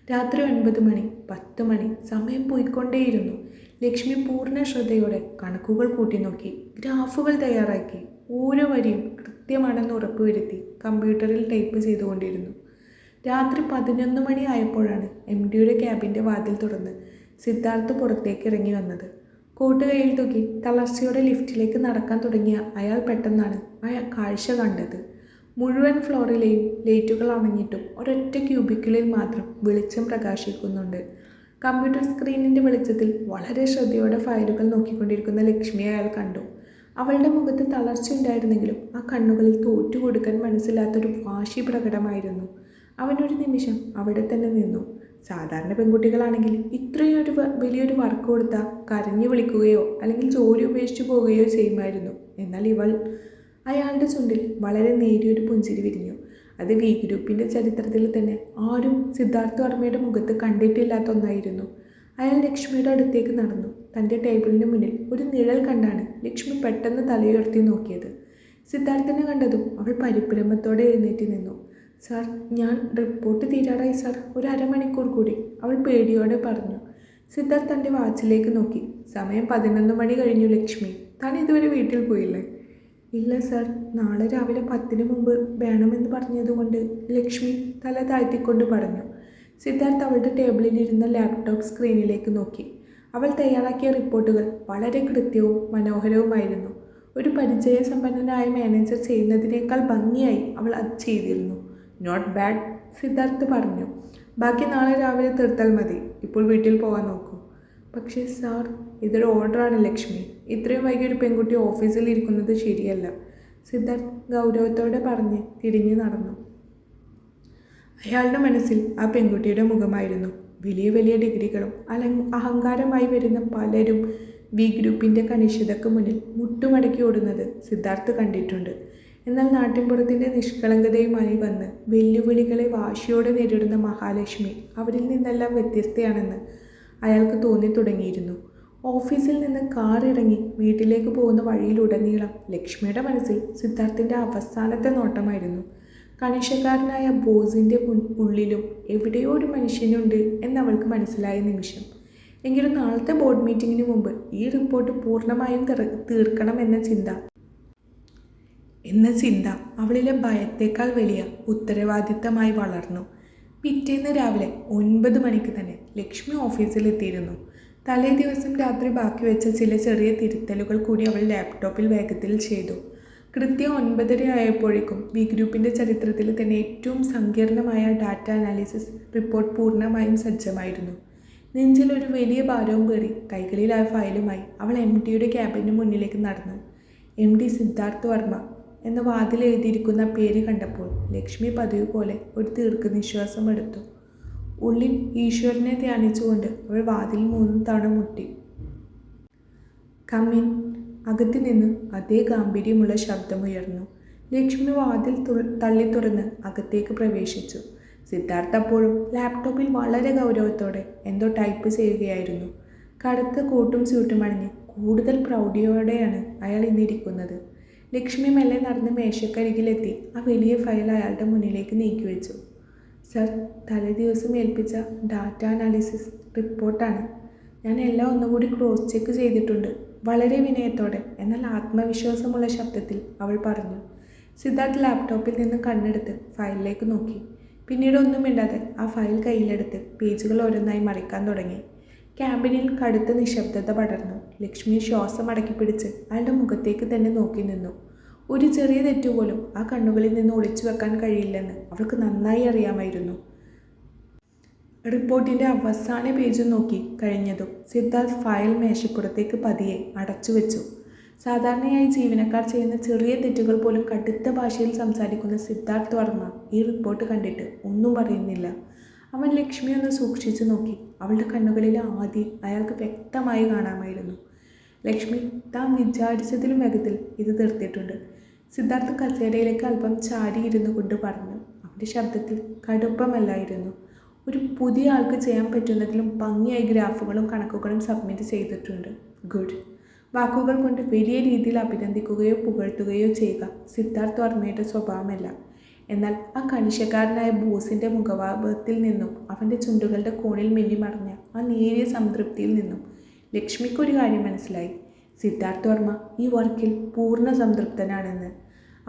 രാത്രി 9 മണി, 10 മണി, സമയം പോയിക്കൊണ്ടേയിരുന്നു. ലക്ഷ്മി പൂർണ്ണ ശ്രദ്ധയോടെ കണക്കുകൾ കൂട്ടി നോക്കി, ഗ്രാഫുകൾ തയ്യാറാക്കി. ഓരോ വരിയും കൃത്യമാണെന്ന് ഉറപ്പുവരുത്തി കമ്പ്യൂട്ടറിൽ ടൈപ്പ് ചെയ്തുകൊണ്ടിരുന്നു. രാത്രി 11 മണി ആയപ്പോഴാണ് MDയുടെ ക്യാബിൻ്റെ വാതിൽ തുറന്ന് സിദ്ധാർത്ഥ് പുറത്തേക്ക് ഇറങ്ങി വന്നത്. കോട്ട് കയ്യിൽ തൂക്കി തളർച്ചയോടെ ലിഫ്റ്റിലേക്ക് നടക്കാൻ തുടങ്ങിയ അയാൾ പെട്ടെന്നാണ് കാഴ്ച കണ്ടത്. മുഴുവൻ ഫ്ലോറിലെയും ലൈറ്റുകൾ അണഞ്ഞിട്ടും ഒരൊറ്റ ക്യൂബിക്കിളിൽ മാത്രം വെളിച്ചം പ്രകാശിക്കുന്നുണ്ട്. കമ്പ്യൂട്ടർ സ്ക്രീനിൻ്റെ വെളിച്ചത്തിൽ വളരെ ശ്രദ്ധയോടെ ഫയലുകൾ നോക്കിക്കൊണ്ടിരിക്കുന്ന ലക്ഷ്മിയെ അയാൾ കണ്ടു. അവളുടെ മുഖത്ത് തളർച്ചയുണ്ടായിരുന്നെങ്കിലും ആ കണ്ണുകളിൽ തോറ്റുകൊടുക്കാൻ മനസ്സിലാത്തൊരു വാശി പ്രകടമായിരുന്നു. അവനൊരു നിമിഷം അവിടെ തന്നെ നിന്നു. സാധാരണ പെൺകുട്ടികളാണെങ്കിൽ ഇത്രയൊരു വലിയൊരു വർക്ക് കൊടുത്താൽ കരഞ്ഞു വിളിക്കുകയോ അല്ലെങ്കിൽ ജോലി ഉപേക്ഷിച്ചു പോവുകയോ ചെയ്യുമായിരുന്നു. എന്നാൽ അയാളുടെ ചുണ്ടിൽ വളരെ നേരിയൊരു പുഞ്ചിരി വിരിഞ്ഞു. അത് വി ഗ്രൂപ്പിൻ്റെ ചരിത്രത്തിൽ തന്നെ ആരും സിദ്ധാർത്ഥ വർമ്മയുടെ മുഖത്ത് കണ്ടിട്ടില്ലാത്ത ഒന്നായിരുന്നു. അയാൾ ലക്ഷ്മിയുടെ അടുത്തേക്ക് നടന്നു. തൻ്റെ ടേബിളിന് മുന്നിൽ ഒരു നിഴൽ കണ്ടാണ് ലക്ഷ്മി പെട്ടെന്ന് തലയുയർത്തി നോക്കിയത്. സിദ്ധാർത്ഥനെ കണ്ടതും അവൾ പരിഭ്രമത്തോടെ എഴുന്നേറ്റ് നിന്നു. സാർ, ഞാൻ റിപ്പോർട്ട് തീരാറായി സാർ, ഒരു അരമണിക്കൂർ കൂടി, അവൾ പേടിയോടെ പറഞ്ഞു. സിദ്ധാർത്ഥ് തൻ്റെ വാച്ചിലേക്ക് നോക്കി. സമയം 11 മണി കഴിഞ്ഞു ലക്ഷ്മി. താൻ ഇതുവരെ വീട്ടിൽ പോയില്ലേ? ഇല്ല സാർ, നാളെ രാവിലെ 10-ന് മുമ്പ് വേണമെന്ന് പറഞ്ഞതുകൊണ്ട് ലക്ഷ്മി തല താഴ്ത്തിക്കൊണ്ട് പറഞ്ഞു. സിദ്ധാർത്ഥ് അവളുടെ ടേബിളിലിരുന്ന ലാപ്ടോപ്പ് സ്ക്രീനിലേക്ക് നോക്കി. അവൾ തയ്യാറാക്കിയ റിപ്പോർട്ടുകൾ വളരെ കൃത്യവും മനോഹരവുമായിരുന്നു. ഒരു പരിചയസമ്പന്നനായ മാനേജർ ചെയ്യുന്നതിനേക്കാൾ ഭംഗിയായി അവൾ അത് ചെയ്തിരുന്നു. നോട്ട് ബാഡ്, സിദ്ധാർത്ഥ് പറഞ്ഞു. ബാക്കി നാളെ രാവിലെ തീർത്താൽ മതി. ഇപ്പോൾ വീട്ടിൽ പോകാൻ നോക്കൂ. പക്ഷേ സാർ, ഇതൊരു ഓർഡറാണ് ലക്ഷ്മി. ഇത്രയും വൈകി ഒരു പെൺകുട്ടി ഓഫീസിൽ ഇരിക്കുന്നത് ശരിയല്ല, സിദ്ധാർത്ഥ് ഗൗരവത്തോടെ പറഞ്ഞ് തിരിഞ്ഞു നടന്നു. അയാളുടെ മനസ്സിൽ ആ പെൺകുട്ടിയുടെ മുഖമായിരുന്നു. വലിയ വലിയ ഡിഗ്രികളും അഹങ്കാരമായി വരുന്ന പലരും വി ഗ്രൂപ്പിൻ്റെ കണിശതയ്ക്ക് മുന്നിൽ മുട്ടുമടക്കി ഓടുന്നത് സിദ്ധാർത്ഥ് കണ്ടിട്ടുണ്ട്. എന്നാൽ നാട്ടിൻപുറത്തിൻ്റെ നിഷ്കളങ്കതയുമായി വന്ന് വെല്ലുവിളികളെ വാശിയോടെ നേരിടുന്ന മഹാലക്ഷ്മി അവരിൽ നിന്നെല്ലാം വ്യത്യസ്തയാണെന്ന് അയാൾക്ക് തോന്നി തുടങ്ങിയിരുന്നു. ഓഫീസിൽ നിന്ന് കാർ ഇറങ്ങി വീട്ടിലേക്ക് പോകുന്ന വഴിയിലുടനീളം ലക്ഷ്മിയുടെ മനസ്സിൽ സിദ്ധാർത്ഥിൻ്റെ അവസാനത്തെ നോട്ടമായിരുന്നു. കണിശക്കാരനായ ബോസിൻ്റെ ഉള്ളിലും എവിടെയോ ഒരു മനുഷ്യനുണ്ട് എന്നവൾക്ക് മനസ്സിലായ നിമിഷം. എങ്കിലും നാളത്തെ ബോർഡ് മീറ്റിങ്ങിന് മുമ്പ് ഈ റിപ്പോർട്ട് പൂർണ്ണമായും തീർക്കണം എന്ന ചിന്ത അവളിലെ ഭയത്തേക്കാൾ വലിയ ഉത്തരവാദിത്തമായി വളർന്നു. പിറ്റേന്ന് രാവിലെ 9 മണിക്ക് തന്നെ ലക്ഷ്മി ഓഫീസിലെത്തിയിരുന്നു. തലേ ദിവസം രാത്രി ബാക്കി വെച്ച ചില ചെറിയ തിരുത്തലുകൾ കൂടി അവൾ ലാപ്ടോപ്പിൽ വേഗത്തിൽ ചെയ്തു. കൃത്യം 9:30 ആയപ്പോഴേക്കും വി ഗ്രൂപ്പിൻ്റെ ചരിത്രത്തിൽ തന്നെ ഏറ്റവും സങ്കീർണമായ ഡാറ്റ അനാലിസിസ് റിപ്പോർട്ട് പൂർണ്ണമായും സജ്ജമായിരുന്നു. നെഞ്ചിൽ ഒരു വലിയ ഭാരവും പേറി കൈകളിലായ ഫയലുമായി അവൾ MDയുടെ ക്യാബിന് മുന്നിലേക്ക് നടന്നു. MD സിദ്ധാർത്ഥ് വർമ്മ എന്ന വാതിൽ എഴുതിയിരിക്കുന്ന പേര് കണ്ടപ്പോൾ ലക്ഷ്മി പതിവ് പോലെ ഒരു ദീർഘനിശ്വാസം എടുത്തു. ഉള്ളിൽ ഈശ്വരനെ ധ്യാനിച്ചുകൊണ്ട് അവൾ വാതിൽ 3 തവണ മുട്ടി. കമ്മിൻ. അകത്തു നിന്ന് അതേ ഗാംഭീര്യമുള്ള ശബ്ദമുയർന്നു. ലക്ഷ്മി വാതിൽ തള്ളി തുറന്ന് അകത്തേക്ക് പ്രവേശിച്ചു. സിദ്ധാർത്ഥ് അപ്പോഴും ലാപ്ടോപ്പിൽ വളരെ ഗൗരവത്തോടെ എന്തോ ടൈപ്പ് ചെയ്യുകയായിരുന്നു. കടുത്ത കോട്ടും സ്യൂട്ടും അണിഞ്ഞ് കൂടുതൽ പ്രൗഢിയോടെയാണ് അയാൾ ഇന്നിരിക്കുന്നത്. ലക്ഷ്മി മെല്ലെ നടന്ന് മേശക്കരികിലെത്തി ആ വലിയ ഫയൽ അയാളുടെ മുന്നിലേക്ക് നീക്കിവെച്ചു. സർ, തലേ ദിവസം ഏൽപ്പിച്ച ഡാറ്റ അനാലിസിസ് റിപ്പോർട്ടാണ്. ഞാൻ എല്ലാം ഒന്നുകൂടി ക്രോസ് ചെക്ക് ചെയ്തിട്ടുണ്ട്. വളരെ വിനയത്തോടെ എന്നാൽ ആത്മവിശ്വാസമുള്ള ശബ്ദത്തിൽ അവൾ പറഞ്ഞു. സിദ്ധാർത്ഥ് ലാപ്ടോപ്പിൽ നിന്ന് കണ്ണെടുത്ത് ഫയലിലേക്ക് നോക്കി. പിന്നീട് ഒന്നും മിണ്ടാതെ ആ ഫയൽ കയ്യിലെടുത്ത് പേജുകൾ ഓരോന്നായി മറിക്കാൻ തുടങ്ങി. ക്യാബിനിൽ കടുത്ത നിശബ്ദത പടർന്നു. ലക്ഷ്മി ശ്വാസം അടക്കിപ്പിടിച്ച് അയാളുടെ മുഖത്തേക്ക് തന്നെ നോക്കി നിന്നു. ഒരു ചെറിയ തെറ്റുപോലും ആ കണ്ണുകളിൽ നിന്ന് ഒളിച്ചു വെക്കാൻ കഴിയില്ലെന്ന് അവൾക്ക് നന്നായി അറിയാമായിരുന്നു. റിപ്പോർട്ടിൻ്റെ അവസാന പേജ് നോക്കി കഴിഞ്ഞതും സിദ്ധാർത്ഥ് ഫയൽ മേശപ്പുറത്തേക്ക് പതിയെ അടച്ചു വെച്ചു. സാധാരണയായി ജീവനക്കാർ ചെയ്യുന്ന ചെറിയ തെറ്റുകൾ പോലും കടുത്ത ഭാഷയിൽ സംസാരിക്കുന്ന സിദ്ധാർത്ഥ് വർമ്മ ഈ റിപ്പോർട്ട് കണ്ടിട്ട് ഒന്നും പറയുന്നില്ല. അവൻ ലക്ഷ്മി ഒന്ന് സൂക്ഷിച്ചു നോക്കി. അവളുടെ കണ്ണുകളിലെ ആദ്യം അയാൾക്ക് വ്യക്തമായി കാണാമായിരുന്നു. ലക്ഷ്മി, താൻ വിചാരിച്ചതിലും വേഗത്തിൽ ഇത് തീർത്തിട്ടുണ്ട്. സിദ്ധാർത്ഥ് കസേരയിലേക്ക് അല്പം ചാരിയിരുന്നു കൊണ്ട് പറഞ്ഞു. അവൻ്റെ ശബ്ദത്തിൽ കടുപ്പമല്ലായിരുന്നു. ഒരു പുതിയ ആൾക്ക് ചെയ്യാൻ പറ്റുന്നതിലും ഭംഗിയായി ഗ്രാഫുകളും കണക്കുകളും സബ്മിറ്റ് ചെയ്തിട്ടുണ്ട്. ഗുഡ്. വാക്കുകൾ കൊണ്ട് വലിയ രീതിയിൽ അഭിനന്ദിക്കുകയോ പുകഴ്ത്തുകയോ ചെയ്യുക സിദ്ധാർത്ഥ് വർമ്മയുടെ സ്വഭാവമല്ല. എന്നാൽ ആ കണിശക്കാരനായ ബോസിൻ്റെ മുഖഭാവത്തിൽ നിന്നും അവൻ്റെ ചുണ്ടുകളുടെ കോണിൽ മിന്നിമറഞ്ഞ ആ നേരിയ സംതൃപ്തിയിൽ നിന്നും ലക്ഷ്മിക്കൊരു കാര്യം മനസ്സിലായി. സിദ്ധാർത്ഥ് വർമ്മ ഈ വർക്കിൽ പൂർണ്ണ സംതൃപ്തനാണെന്ന്.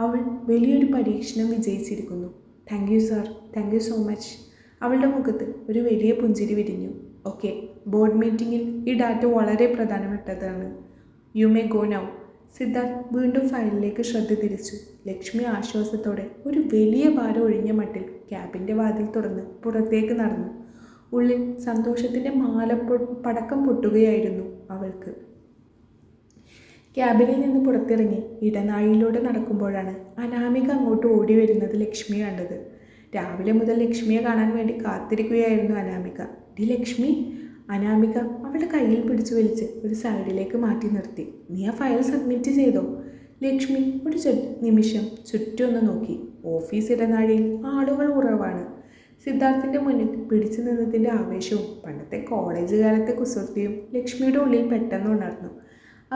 അവൾ വലിയൊരു പരീക്ഷണം വിജയിച്ചിരിക്കുന്നു. Thank you sir, thank you so much. അവളുടെ മുഖത്ത് ഒരു വലിയ പുഞ്ചിരി വിരിഞ്ഞു. ഓക്കെ, ബോർഡ് മീറ്റിങ്ങിൽ ഈ ഡാറ്റ വളരെ പ്രധാനപ്പെട്ടതാണ്. U may go now. Siddharth വീണ്ടും ഫയലിലേക്ക് ശ്രദ്ധ തിരിച്ചു. ലക്ഷ്മി ആശ്വാസത്തോടെ ഒരു വലിയ ഭാരം ഒഴിഞ്ഞ മട്ടിൽ ക്യാബിൻ്റെ വാതിൽ തുറന്ന് പുറത്തേക്ക് നടന്നു. ഉള്ളിൽ സന്തോഷത്തിൻ്റെ പടക്കം പൊട്ടുകയായിരുന്നു അവൾക്ക്. ക്യാബിനിൽ നിന്ന് പുറത്തിറങ്ങി ഇടനാഴിയിലൂടെ നടക്കുമ്പോഴാണ് അനാമിക അങ്ങോട്ട് ഓടി വരുന്നത് ലക്ഷ്മി കണ്ടത്. രാവിലെ മുതൽ ലക്ഷ്മിയെ കാണാൻ വേണ്ടി കാത്തിരിക്കുകയായിരുന്നു അനാമിക. ഡി ലക്ഷ്മി! അനാമിക അവളുടെ കയ്യിൽ പിടിച്ചു വലിച്ച് ഒരു സൈഡിലേക്ക് മാറ്റി നിർത്തി. നീ ആ ഫയൽ സബ്മിറ്റ് ചെയ്തോ? ലക്ഷ്മി ഒരു നിമിഷം ചുറ്റുമൊന്ന് നോക്കി. ഓഫീസ് ഇടനാഴിയിൽ ആളുകൾ കുറവാണ്. സിദ്ധാർത്ഥിൻ്റെ മുന്നിൽ പിടിച്ചു നിന്നതിൻ്റെ ആവേശവും പണ്ടത്തെ കോളേജ് കാലത്തെ കുസൃതിയും ലക്ഷ്മിയുടെ ഉള്ളിൽ പെട്ടെന്ന് ഉണർന്നു.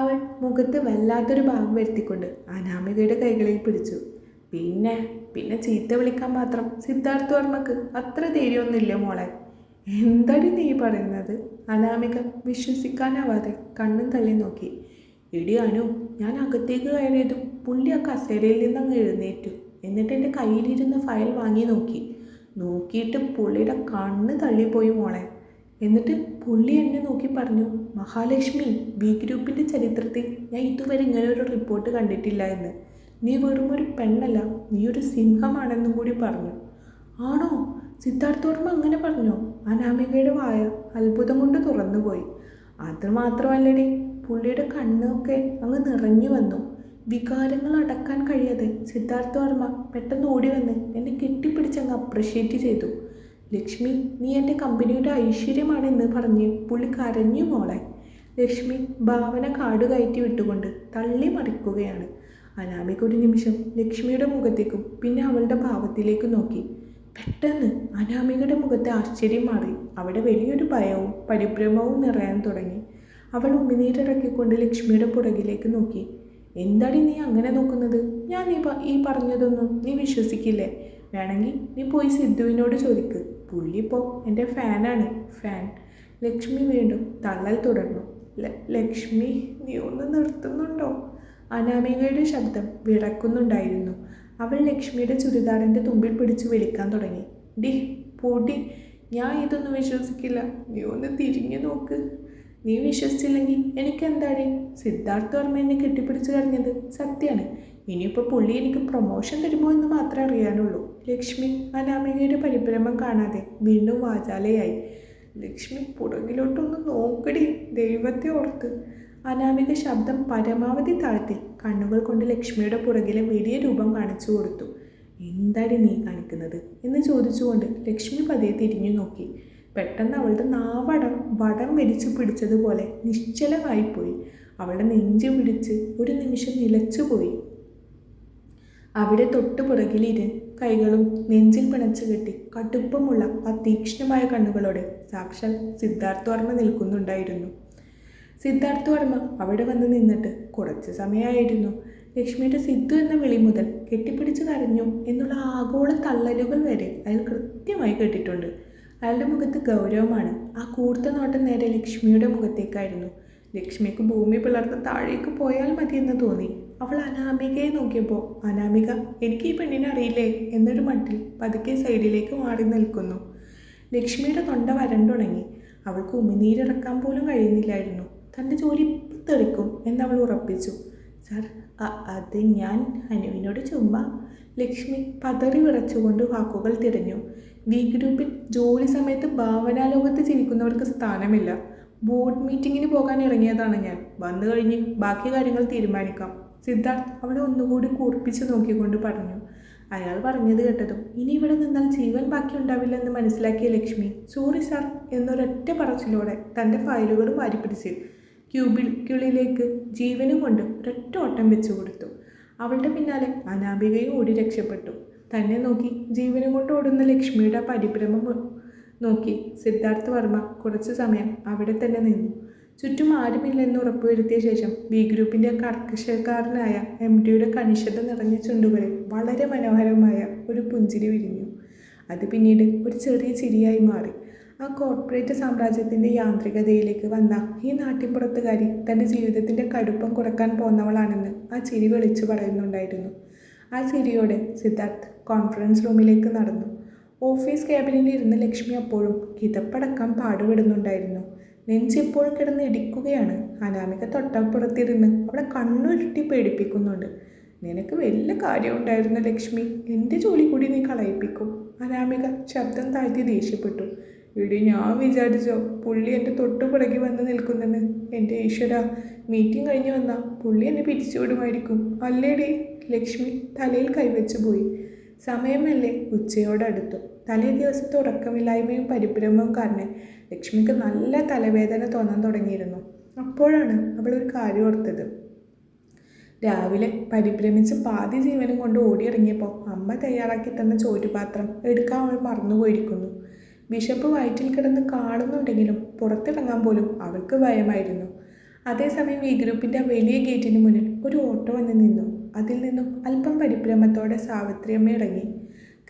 അവൾ മുഖത്ത് വല്ലാത്തൊരു ഭാവം വരുത്തിക്കൊണ്ട് അനാമികയുടെ കൈകളിൽ പിടിച്ചു. പിന്നെ ചീത്ത വിളിക്കാൻ മാത്രം സിദ്ധാർത്ഥ് വർമ്മക്ക് അത്ര ധൈര്യമൊന്നുമില്ല മോളെ. എന്താടി നീ പറയുന്നത്? അനാമിക വിശ്വസിക്കാനാവാതെ കണ്ണും തള്ളി നോക്കി. എടി അനു, ഞാൻ അകത്തേക്ക് കയറിയതും പുള്ളി ആ കസേരയിൽ നിന്നങ്ങ് എഴുന്നേറ്റു. എന്നിട്ട് എൻ്റെ കയ്യിലിരുന്ന ഫയൽ വാങ്ങി നോക്കിയിട്ട് പുള്ളിയുടെ കണ്ണ് തള്ളിപ്പോയി മോളെ. എന്നിട്ട് പുള്ളി എന്നെ നോക്കി പറഞ്ഞു, മഹാലക്ഷ്മി, ബി ഗ്രൂപ്പിൻ്റെ ചരിത്രത്തിൽ ഞാൻ ഇതുവരെ ഇങ്ങനെ ഒരു റിപ്പോർട്ട് കണ്ടിട്ടില്ല എന്ന്. നീ വെറും ഒരു പെണ്ണല്ല, നീ ഒരു സിംഹമാണെന്നും കൂടി പറഞ്ഞു. ആണോ? സിദ്ധാർത്ഥ് വർമ്മ അങ്ങനെ പറഞ്ഞോ? അനാമികയുടെ വായ അത്ഭുതം കൊണ്ട് തുറന്നുപോയി. അതുമാത്രമല്ലടി, പുള്ളിയുടെ കണ്ണൊക്കെ അങ്ങ് നിറഞ്ഞു വന്നു. വികാരങ്ങൾ അടക്കാൻ കഴിയാതെ സിദ്ധാർത്ഥ് വർമ്മ പെട്ടെന്ന് ഓടി വന്ന് എന്നെ കെട്ടിപ്പിടിച്ചങ്ങ് അപ്രിഷ്യേറ്റ് ചെയ്തു. ലക്ഷ്മി, നീ എൻ്റെ കമ്പനിയുടെ ഐശ്വര്യമാണെന്ന് പറഞ്ഞ് പുള്ളി കരഞ്ഞു മോളെ. ലക്ഷ്മി ഭാവന കാട് കയറ്റി വിട്ടുകൊണ്ട് തള്ളി മറിക്കുകയാണ്. അനാമിക ഒരു നിമിഷം ലക്ഷ്മിയുടെ മുഖത്തേക്കും പിന്നെ അവളുടെ ഭാവത്തിലേക്ക് നോക്കി. പെട്ടെന്ന് അനാമികയുടെ മുഖത്തെ ആശ്ചര്യം മാറി. അവിടെ വലിയൊരു ഭയവും പരിഭ്രമവും നിറയാൻ തുടങ്ങി. അവൾ ഉമിനീരിറക്കിക്കൊണ്ട് ലക്ഷ്മിയുടെ പുറകിലേക്ക് നോക്കി. എന്താടി നീ അങ്ങനെ നോക്കുന്നത്? ഞാൻ ഈ പറഞ്ഞതൊന്നും നീ വിശ്വസിക്കില്ലേ? വേണമെങ്കിൽ നീ പോയി സിദ്ധുവിനോട് ചോദിക്ക്. പുള്ളി ഇപ്പോൾ എൻ്റെ ഫാനാണ്, ഫാൻ. ലക്ഷ്മി വീണ്ടും തള്ളൽ തുടർന്നു. ലക്ഷ്മി, നീ ഒന്ന് നിർത്തുന്നുണ്ടോ? അനാമികയുടെ ശബ്ദം വിറക്കുന്നുണ്ടായിരുന്നു. അവൾ ലക്ഷ്മിയുടെ ചുരിദാറിൻ്റെ തുമ്പിൽ പിടിച്ച് വിളിക്കാൻ തുടങ്ങി. ഡി പൊടി, ഞാൻ ഇതൊന്നും വിശ്വസിക്കില്ല. നീ ഒന്ന് തിരിഞ്ഞു നോക്ക്. നീ വിശ്വസിച്ചില്ലെങ്കിൽ എനിക്കെന്താടി? സിദ്ധാർത്ഥ് വർമ്മ എന്നെ കെട്ടിപ്പിടിച്ച് കരഞ്ഞത് സത്യമാണ്. ഇനിയിപ്പോൾ പുള്ളി എനിക്ക് പ്രൊമോഷൻ തരുമോ എന്ന് മാത്രമേ അറിയാനുള്ളൂ. ലക്ഷ്മി അനാമികയുടെ പരിഭ്രമം കാണാതെ വീണ്ടും വാചാലയായി. ലക്ഷ്മി, പുറകിലോട്ടൊന്ന് നോക്കടി, ദൈവത്തെ ഓർത്ത്. അനാമിക ശബ്ദം പരമാവധി താഴ്ത്തി കണ്ണുകൾ കൊണ്ട് ലക്ഷ്മിയുടെ പുറകിലെ വലിയ രൂപം കാണിച്ചു കൊടുത്തു. എന്താടി നീ കാണിക്കുന്നത് എന്ന് ചോദിച്ചുകൊണ്ട് ലക്ഷ്മി പതിയെ തിരിഞ്ഞു നോക്കി. പെട്ടെന്ന് അവളുടെ വടം വലിച്ചു പിടിച്ചതുപോലെ നിശ്ചലമായിപ്പോയി. അവളുടെ നെഞ്ചു പിടിച്ച് ഒരു നിമിഷം നിലച്ചുപോയി. അവിടെ തൊട്ടു പുറകിലിര് കൈകളും നെഞ്ചിൽ പിണച്ചു കെട്ടി കടുപ്പമുള്ള ആ തീക്ഷ്ണമായ കണ്ണുകളോടെ സാക്ഷാൽ സിദ്ധാർത്ഥ് വർമ്മ നിൽക്കുന്നുണ്ടായിരുന്നു. സിദ്ധാർത്ഥ് വർമ്മ അവിടെ വന്ന് നിന്നിട്ട് കുറച്ച് സമയമായിരുന്നു. ലക്ഷ്മിയുടെ സിദ്ധു എന്ന വിളി മുതൽ കെട്ടിപ്പിടിച്ച് കരഞ്ഞു എന്നുള്ള ആഗോള തള്ളലുകൾ വരെ അയാൾ കൃത്യമായി കേട്ടിട്ടുണ്ട്. അയാളുടെ മുഖത്ത് ഗൗരവമാണ്. ആ കൂർത്ത നോട്ടം നേരെ ലക്ഷ്മിയുടെ മുഖത്തേക്കായിരുന്നു. ലക്ഷ്മിക്ക് ഭൂമി പിളർന്ന് താഴേക്ക് പോയാൽ മതിയെന്ന് തോന്നി. അവൾ അനാമികയെ നോക്കിയപ്പോൾ, അനാമിക എനിക്ക് ഈ പെണ്ണിനെ അറിയില്ലേ എന്നൊരു മട്ടിൽ പതുക്കെ സൈഡിലേക്ക് മാറി നിൽക്കുന്നു. ലക്ഷ്മിയുടെ തൊണ്ട വരണ്ടുണങ്ങി. അവൾക്ക് ഉമിനീരിറക്കാൻ പോലും കഴിയുന്നില്ലായിരുന്നു. തൻ്റെ ജോലി ഇപ്പം തെറിക്കും എന്നവൾ ഉറപ്പിച്ചു. സാർ, അത് ഞാൻ അനുവിനോട് ചുമ്മാ. ലക്ഷ്മി പതറി വിറച്ചുകൊണ്ട് വാക്കുകൾ തിരഞ്ഞു. വി ഗ്രൂപ്പിൽ ജോലി സമയത്ത് ഭാവനാലോകത്ത് ജീവിക്കുന്നവർക്ക് സ്ഥാനമില്ല. ബോർഡ് മീറ്റിങ്ങിന് പോകാൻ ഇറങ്ങിയതാണ് ഞാൻ. വന്നു കഴിഞ്ഞ് ബാക്കി കാര്യങ്ങൾ തീരുമാനിക്കാം. സിദ്ധാർത്ഥ് അവിടെ ഒന്നുകൂടി കൂർപ്പിച്ച് നോക്കിക്കൊണ്ട് പറഞ്ഞു. അയാൾ പറഞ്ഞത് കേട്ടതും ഇനി ഇവിടെ നിന്നാൽ ജീവൻ ബാക്കി ഉണ്ടാവില്ലെന്ന് മനസ്സിലാക്കിയ ലക്ഷ്മി സോറി സാർ എന്നൊരൊറ്റ പറച്ചിലോടെ തൻ്റെ ഫയലുകളും വാരിപ്പിടിച്ച് ക്യൂബിക്കിളിലേക്ക് ജീവനും കൊണ്ട് ഒരൊറ്റ ഓട്ടം വെച്ചു കൊടുത്തു. അവളുടെ പിന്നാലെ അനാമികയും ഓടി രക്ഷപ്പെട്ടു. തന്നെ നോക്കി ജീവനും കൊണ്ട് ഓടുന്ന ലക്ഷ്മിയുടെ പരിഭ്രമം നോക്കി സിദ്ധാർത്ഥ് വർമ്മ കുറച്ചു സമയം അവിടെ തന്നെ നിന്നു. ചുറ്റും ആരുമില്ലെന്ന് ഉറപ്പുവരുത്തിയ ശേഷം ബി ഗ്രൂപ്പിൻ്റെ കർക്കശക്കാരനായ MDയുടെ കണിശത നിറഞ്ഞ ചുണ്ടുകളിൽ വളരെ മനോഹരമായ ഒരു പുഞ്ചിരി വിരിഞ്ഞു. അത് പിന്നീട് ഒരു ചെറിയ ചിരിയായി മാറി. ആ കോർപ്പറേറ്റ് സാമ്രാജ്യത്തിൻ്റെ യാന്ത്രികതയിലേക്ക് വന്ന ഈ നാട്ടിൻപുറത്തുകാരി തൻ്റെ ജീവിതത്തിൻ്റെ കടുപ്പം കുറക്കാൻ പോന്നവളാണെന്ന് ആ ചിരി വിളിച്ചു പറയുന്നുണ്ടായിരുന്നു. ആ ചിരിയോടെ സിദ്ധാർത്ഥ് കോൺഫറൻസ് റൂമിലേക്ക് നടന്നു. ഓഫീസ് ക്യാബിനിൽ ഇരുന്ന ലക്ഷ്മി അപ്പോഴും കിതപ്പടക്കാൻ പാടുപെടുന്നുണ്ടായിരുന്നു. നെഞ്ചെപ്പോൾ കിടന്ന് ഇടിക്കുകയാണ്. അനാമിക തൊട്ടപ്പുറത്തിരുന്ന് അവളെ കണ്ണുരുട്ടി പേടിപ്പിക്കുന്നുണ്ട്. നിനക്ക് വലിയ കാര്യമുണ്ടായിരുന്ന ലക്ഷ്മി, എൻ്റെ ജോലി കൂടി നീ കളയിപ്പിക്കും. അനാമിക ശബ്ദം താഴ്ത്തി ദേഷ്യപ്പെട്ടു. ഇവിടെ ഞാൻ വിചാരിച്ചോ പുള്ളി എൻ്റെ തൊട്ടുപിറകെ വന്ന് നിൽക്കുന്നെന്ന്. എൻ്റെ ഈശ്വര, മീറ്റിംഗ് കഴിഞ്ഞ് വന്നാൽ പുള്ളി എന്നെ പിരിച്ചുവിടുമായിരിക്കും അല്ലേടി? ലക്ഷ്മി തലയിൽ കൈവച്ചു പോയി. സമയമല്ലേ ഉച്ചയോടടുത്തു. തലേ ദിവസത്തെ ഉറക്കമില്ലായ്മയും പരിഭ്രമവും കാരണം ലക്ഷ്മിക്ക് നല്ല തലവേദന തോന്നാൻ തുടങ്ങിയിരുന്നു. അപ്പോഴാണ് അവൾ ഒരു കാര്യം ഓർത്തത്. രാവിലെ പരിഭ്രമിച്ച് പാതി ജീവനും കൊണ്ട് ഓടിയിറങ്ങിയപ്പോൾ അമ്മ തയ്യാറാക്കി തന്ന ചോറ്റുപാത്രം എടുക്കാൻ അവൾ മറന്നുപോയിരിക്കുന്നു. വിശപ്പ് വയറ്റിൽ കിടന്ന് കാണുന്നുണ്ടെങ്കിലും പുറത്തിറങ്ങാൻ പോലും അവൾക്ക് ഭയമായിരുന്നു. അതേസമയം ഈ ഗ്രൂപ്പിൻ്റെ വലിയ ഗേറ്റിന് മുന്നിൽ ഒരു ഓട്ടോ വന്ന് നിന്നു. അതിൽ നിന്നും അല്പം പരിഭ്രമത്തോടെ സാവിത്രിയമ്മ ഇറങ്ങി.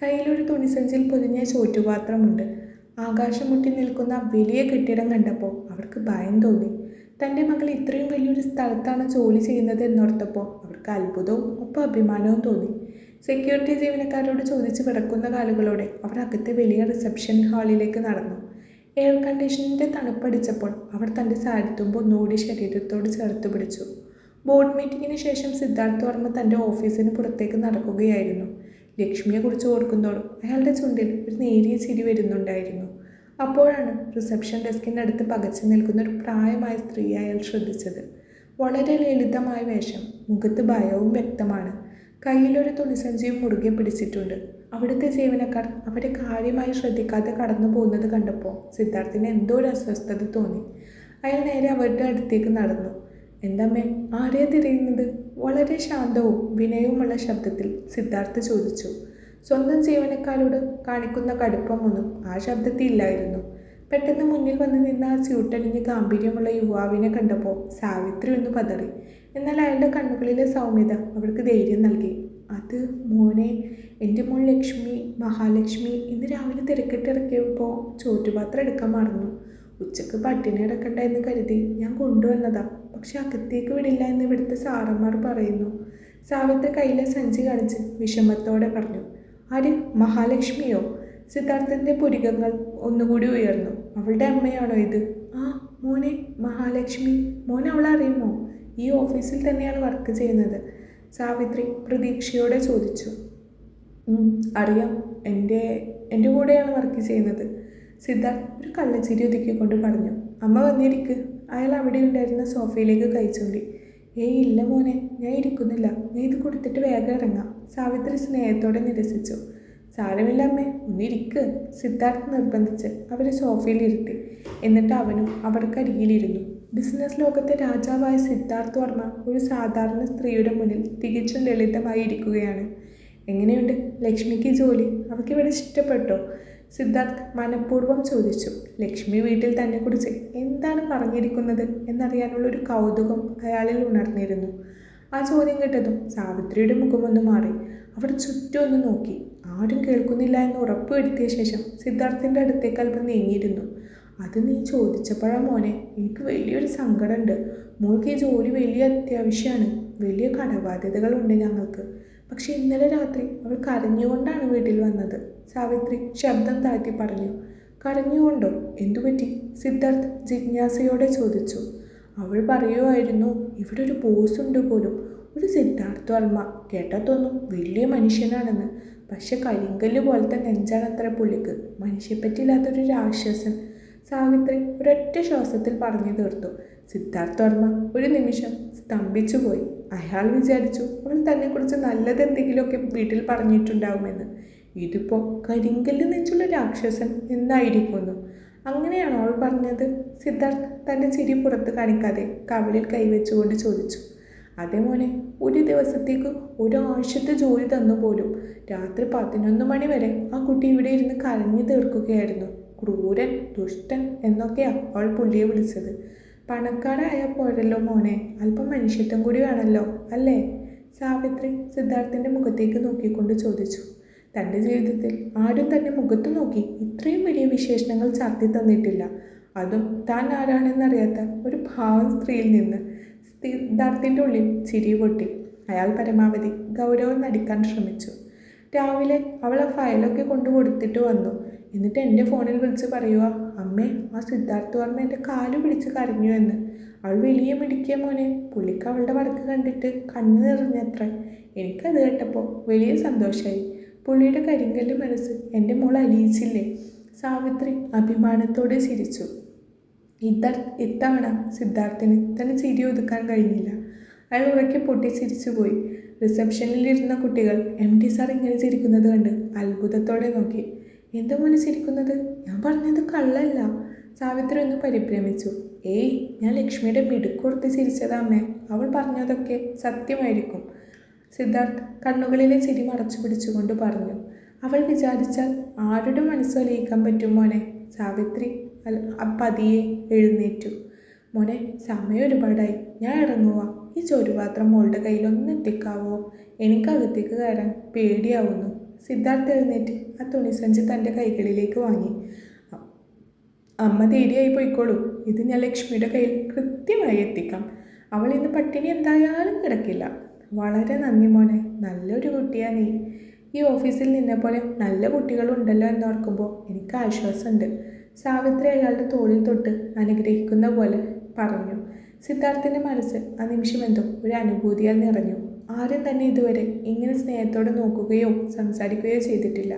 കയ്യിലൊരു തുണിസഞ്ചിയിൽ പൊതിഞ്ഞ ചോറ്റുപാത്രമുണ്ട്. ആകാശം മുട്ടി നിൽക്കുന്ന വലിയ കെട്ടിടം കണ്ടപ്പോൾ അവർക്ക് ഭയം തോന്നി. തൻ്റെ മകൾ ഇത്രയും വലിയൊരു സ്ഥലത്താണ് ജോലി ചെയ്യുന്നത് എന്നോർത്തപ്പോൾ അവർക്ക് അത്ഭുതവും ഒപ്പം അഭിമാനവും തോന്നി. സെക്യൂരിറ്റി ജീവനക്കാരോട് ചോദിച്ച് കിടക്കുന്ന കാലുകളോടെ അവർ അകത്തെ വലിയ റിസപ്ഷൻ ഹാളിലേക്ക് നടന്നു. എയർ കണ്ടീഷനിൻ്റെ തണുപ്പടിച്ചപ്പോൾ അവർ തൻ്റെ സാരിത്തുമ്പ് ഒന്നുകൂടി ശരീരത്തോട് ചേർത്ത് പിടിച്ചു. ബോർഡ് മീറ്റിങ്ങിന് ശേഷം സിദ്ധാർത്ഥ് വർമ്മ തൻ്റെ ഓഫീസിന് പുറത്തേക്ക് നടക്കുകയായിരുന്നു. ലക്ഷ്മിയെക്കുറിച്ച് ഓർക്കുന്നതോടും അയാളുടെ ചുണ്ടിൽ ഒരു നേരിയ ചിരി വരുന്നുണ്ടായിരുന്നു. അപ്പോഴാണ് റിസപ്ഷൻ ഡെസ്കിൻ്റെ അടുത്ത് പകച്ചു നിൽക്കുന്ന ഒരു പ്രായമായ സ്ത്രീയെ അയാൾ ശ്രദ്ധിച്ചത്. വളരെ ലളിതമായ വേഷം, മുഖത്ത് ഭയവും വ്യക്തമാണ്. കയ്യിലൊരു തുണിസഞ്ചിയും മുറുകെ പിടിച്ചിട്ടുണ്ട്. അവിടുത്തെ ജീവനക്കാർ അവരെ കാര്യമായി ശ്രദ്ധിക്കാതെ കടന്നു പോകുന്നത് കണ്ടപ്പോൾ സിദ്ധാർത്ഥിന് എന്തോ ഒരു അസ്വസ്ഥത തോന്നി. അയാൾ നേരെ അവരുടെ അടുത്തേക്ക് നടന്നു. എന്തമ്മേ, ആരെയാ തിരയുന്നത്? വളരെ ശാന്തവും വിനയവുമുള്ള ശബ്ദത്തിൽ സിദ്ധാർത്ഥ് ചോദിച്ചു. സ്വന്തം ജീവനക്കാരോട് കാണിക്കുന്ന കടുപ്പമൊന്നും ആ ശബ്ദത്തിൽ ഇല്ലായിരുന്നു. പെട്ടെന്ന് മുന്നിൽ വന്ന് നിന്ന ആ സ്യൂട്ടണിഞ്ഞ് ഗാംഭീര്യമുള്ള യുവാവിനെ കണ്ടപ്പോൾ സാവിത്രി ഒന്ന് പതറി. എന്നാൽ അയാളുടെ കണ്ണുകളിലെ സൗമ്യത അവൾക്ക് ധൈര്യം നൽകി. അത് മോനെ, എൻ്റെ മോൾ ലക്ഷ്മി, മഹാലക്ഷ്മി ഇന്ന് രാവിലെ തിരക്കിട്ടിറക്കിയപ്പോൾ ചോറ്റുപാത്രം എടുക്കാൻ മറന്നു. ഉച്ചക്ക് പട്ടിണി കിടക്കണ്ട എന്ന് കരുതി ഞാൻ കൊണ്ടുവന്നതാ. പക്ഷെ അകത്തേക്ക് വിടില്ല എന്ന് ഇവിടുത്തെ സാറന്മാർ പറയുന്നു. സാവിത്രി കയ്യിലെ സഞ്ചി കാണിച്ച് വിഷമത്തോടെ പറഞ്ഞു. ആര്, മഹാലക്ഷ്മിയോ? സിദ്ധാർത്ഥൻ്റെ പുരികങ്ങൾ ഒന്നുകൂടി ഉയർന്നു. അവളുടെ അമ്മയാണോ ഇത്? ആ മോനെ, മഹാലക്ഷ്മി. മോനെ അവളെ അറിയുമോ? ഈ ഓഫീസിൽ തന്നെയാണ് വർക്ക് ചെയ്യുന്നത്. സാവിത്രി പ്രതീക്ഷയോടെ ചോദിച്ചു. അറിയാം, എൻ്റെ കൂടെയാണ് വർക്ക് ചെയ്യുന്നത്. സിദ്ധാർത്ഥ് ഒരു കള്ളച്ചിരി ഒതുക്കിക്കൊണ്ട് പറഞ്ഞു. അമ്മ വന്നിരിക്ക്. അയാൾ അവിടെ ഉണ്ടായിരുന്ന സോഫയിലേക്ക് കൈച്ചൂണ്ടി. ഏയ് ഇല്ല മോനെ, ഞാൻ ഇരിക്കുന്നില്ല. നീ ഇത് കൊടുത്തിട്ട് വേഗം ഇറങ്ങാം. സാവിത്രി സ്നേഹത്തോടെ നിരസിച്ചു. സാരമില്ല അമ്മേ, ഒന്നിരിക്ക്. സിദ്ധാർത്ഥ് നിർബന്ധിച്ച് അവരെ സോഫയിലിരുത്തി. എന്നിട്ട് അവനും അവർക്കരികിലിരുന്നു. ബിസിനസ് ലോകത്തെ രാജാവായ സിദ്ധാർത്ഥ് വർമ്മ ഒരു സാധാരണ സ്ത്രീയുടെ മുന്നിൽ തികച്ചും ലളിതമായി ഇരിക്കുകയാണ്. എങ്ങനെയുണ്ട് ലക്ഷ്മിക്ക് ജോലി? അവൾക്കിവിടെ ഇഷ്ടപ്പെട്ടോ? സിദ്ധാർത്ഥ് മനഃപൂർവ്വം ചോദിച്ചു. ലക്ഷ്മി വീട്ടിൽ തന്നെക്കുറിച്ച് എന്താണ് പറഞ്ഞിരിക്കുന്നത് എന്നറിയാനുള്ളൊരു കൗതുകം അയാളിൽ ഉണർന്നിരുന്നു. ആ ചോദ്യം കേട്ടതും സാവിത്രിയുടെ മുഖമൊന്ന് മാറി. അവർ ചുറ്റും ഒന്ന് നോക്കി. ആരും കേൾക്കുന്നില്ല എന്ന് ഉറപ്പുവരുത്തിയ ശേഷം സിദ്ധാർത്ഥിൻ്റെ അടുത്തേക്ക് അല്പം നീങ്ങിയിരുന്നു. അത് നീ ചോദിച്ചപ്പോഴാ മോനെ, എനിക്ക് വലിയൊരു സങ്കടമുണ്ട്. മോൾക്ക് ഈ ജോലി വലിയ അത്യാവശ്യമാണ്. വലിയ കടബാധ്യതകളുണ്ട് ഞങ്ങൾക്ക്. പക്ഷെ ഇന്നലെ രാത്രി അവൾ കരഞ്ഞുകൊണ്ടാണ് വീട്ടിൽ വന്നത്. സാവിത്രി ശബ്ദം താഴ്ത്തി പറഞ്ഞു. കരഞ്ഞുകൊണ്ടോ? എന്തുപറ്റി? സിദ്ധാർത്ഥ് ജിജ്ഞാസയോടെ ചോദിച്ചു. അവൾ പറയുമായിരുന്നു, ഇവിടെ ഒരു ബോസുണ്ട് പോലും, ഒരു സിദ്ധാർത്ഥ് വർമ്മ. കേട്ടാൽ തോന്നും വലിയ മനുഷ്യനാണെന്ന്. പക്ഷെ കരിങ്കല്ല് പോലത്തെ നെഞ്ചാണത്ര പുള്ളിക്ക്. മനുഷ്യപ്പറ്റില്ലാത്തൊരു രാക്ഷസൻ. സാവിത്രി ഒരൊറ്റ ശ്വാസത്തിൽ പറഞ്ഞു തീർത്തു. സിദ്ധാർത്ഥ് വർമ്മ ഒരു നിമിഷം സ്തംഭിച്ചു പോയി. അയാൾ വിചാരിച്ചു അവൾ തന്നെക്കുറിച്ച് നല്ലതെന്തെങ്കിലുമൊക്കെ വീട്ടിൽ പറഞ്ഞിട്ടുണ്ടാവുമെന്ന്. ഇതിപ്പോൾ കരിങ്കല്ല് നെഞ്ചുള്ള രാക്ഷസൻ എന്നായിരിക്കുന്നു. അങ്ങനെയാണോ അവൾ പറഞ്ഞത്? സിദ്ധാർത്ഥ് തൻ്റെ ചിരി പുറത്ത് കാണിക്കാതെ കവിളിൽ കൈവച്ചുകൊണ്ട് ചോദിച്ചു. അതേ മോനെ, ഒരു ദിവസത്തേക്ക് ഒരാഴ്ചത്തെ ജോലി തന്നു പോലും. രാത്രി 11 മണി വരെ ആ കുട്ടി ഇവിടെ ഇരുന്ന് കരഞ്ഞു തീർക്കുകയായിരുന്നു. ക്രൂരൻ, ദുഷ്ടൻ എന്നൊക്കെയാ അവൾ പുള്ളിയെ വിളിച്ചത്. പണക്കാരായ പോരല്ലോ മോനെ, അല്പം മനുഷ്യത്വം കൂടി വേണമല്ലോ അല്ലേ? സാവിത്രി സിദ്ധാർത്ഥിൻ്റെ മുഖത്തേക്ക് നോക്കിക്കൊണ്ട് ചോദിച്ചു. തൻ്റെ ജീവിതത്തിൽ ആരും തന്നെ മുഖത്ത് നോക്കി ഇത്രയും വലിയ വിശേഷണങ്ങൾ ചാർത്തി തന്നിട്ടില്ല. അതും താൻ ആരാണെന്നറിയാത്ത ഒരു പാവം സ്ത്രീയിൽ നിന്ന്. സിദ്ധാർത്ഥിൻ്റെ ഉള്ളിൽ ചിരി പൊട്ടി. അയാൾ പരമാവധി ഗൗരവം നടിക്കാൻ ശ്രമിച്ചു. രാവിലെ അവൾ ആ ഫയലൊക്കെ കൊണ്ടു കൊടുത്തിട്ട് വന്നു. എന്നിട്ട് എൻ്റെ ഫോണിൽ വിളിച്ച് പറയുക, അമ്മേ, ആ സിദ്ധാർത്ഥ് വർമ്മ എൻ്റെ കാല് പിടിച്ച് കരഞ്ഞു എന്ന്. അവൾ വലിയ മിടിക്കിയ മോനെ. പുള്ളിക്ക് അവളുടെ വർക്ക് കണ്ടിട്ട് കണ്ണു നിറഞ്ഞത്ര. എനിക്കത് കേട്ടപ്പോൾ വലിയ സന്തോഷമായി. പുള്ളിയുടെ കരിങ്കല്ല് മനസ്സ് എൻ്റെ മോൾ അലിയിച്ചില്ലേ? സാവിത്രി അഭിമാനത്തോടെ ചിരിച്ചു. ഇത്തവണ സിദ്ധാർത്ഥിന് തന്നെ ചിരി ഒതുക്കാൻ കഴിഞ്ഞില്ല. അയാൾ ഉറക്കെ പൊട്ടിച്ചിരിച്ചു പോയി. റിസപ്ഷനിലിരുന്ന കുട്ടികൾ MD സാർ ഇങ്ങനെ ചിരിക്കുന്നത് കണ്ട് അത്ഭുതത്തോടെ നോക്കി. എന്താ മോനെ ചിരിക്കുന്നത്? ഞാൻ പറഞ്ഞത് കള്ളല്ല. സാവിത്രി ഒന്ന് പരിഭ്രമിച്ചു. ഏയ്, ഞാൻ ലക്ഷ്മിയുടെ മിടുക്കോർത്ത് ചിരിച്ചതാ അമ്മേ. അവൾ പറഞ്ഞതൊക്കെ സത്യമായിരിക്കും. സിദ്ധാർത്ഥ് കണ്ണുകളിലെ ചിരി മറച്ചു പിടിച്ചുകൊണ്ട് പറഞ്ഞു. അവൾ വിചാരിച്ചാൽ ആരുടെ മനസ്സലിയിക്കാൻ പറ്റും മോനെ? സാവിത്രി പതിയെ എഴുന്നേറ്റു. മോനെ, സമയം ഒരുപാടായി, ഞാൻ ഇറങ്ങുക. ഈ ചോരുപാത്രം മോളുടെ കയ്യിലൊന്ന് എത്തിക്കാവോ? എനിക്കകത്തേക്ക് കയറാൻ പേടിയാവുന്നു. സിദ്ധാർത്ഥ് എഴുന്നേറ്റ് ആ തുണിസഞ്ചി തൻ്റെ കൈകളിലേക്ക് വാങ്ങി. അമ്മ ധൈര്യമായി പോയിക്കോളൂ. ഇത് ഞാൻ ലക്ഷ്മിയുടെ കയ്യിൽ കൃത്യമായി എത്തിക്കാം. അവൾ ഇന്ന് പട്ടിണി എന്തായാലും കിടക്കില്ല. വളരെ നന്ദി മോനെ, നല്ലൊരു കുട്ടിയാ നീ. ഈ ഓഫീസിൽ നിന്നെപ്പോലെ നല്ല കുട്ടികളുണ്ടല്ലോ എന്നോർക്കുമ്പോൾ എനിക്ക് ആശ്വാസമുണ്ട്. സാവിത്രി അയാളുടെ തോളിൽ തൊട്ട് അനുഗ്രഹിക്കുന്ന പോലെ പറഞ്ഞു. സിദ്ധാർത്ഥിൻ്റെ മനസ്സ് ആ നിമിഷം എന്തോ ഒരു അനുഭൂതിയാൽ നിറഞ്ഞു. ആരും തന്നെ ഇതുവരെ ഇങ്ങനെ സ്നേഹത്തോടെ നോക്കുകയോ സംസാരിക്കുകയോ ചെയ്തിട്ടില്ല.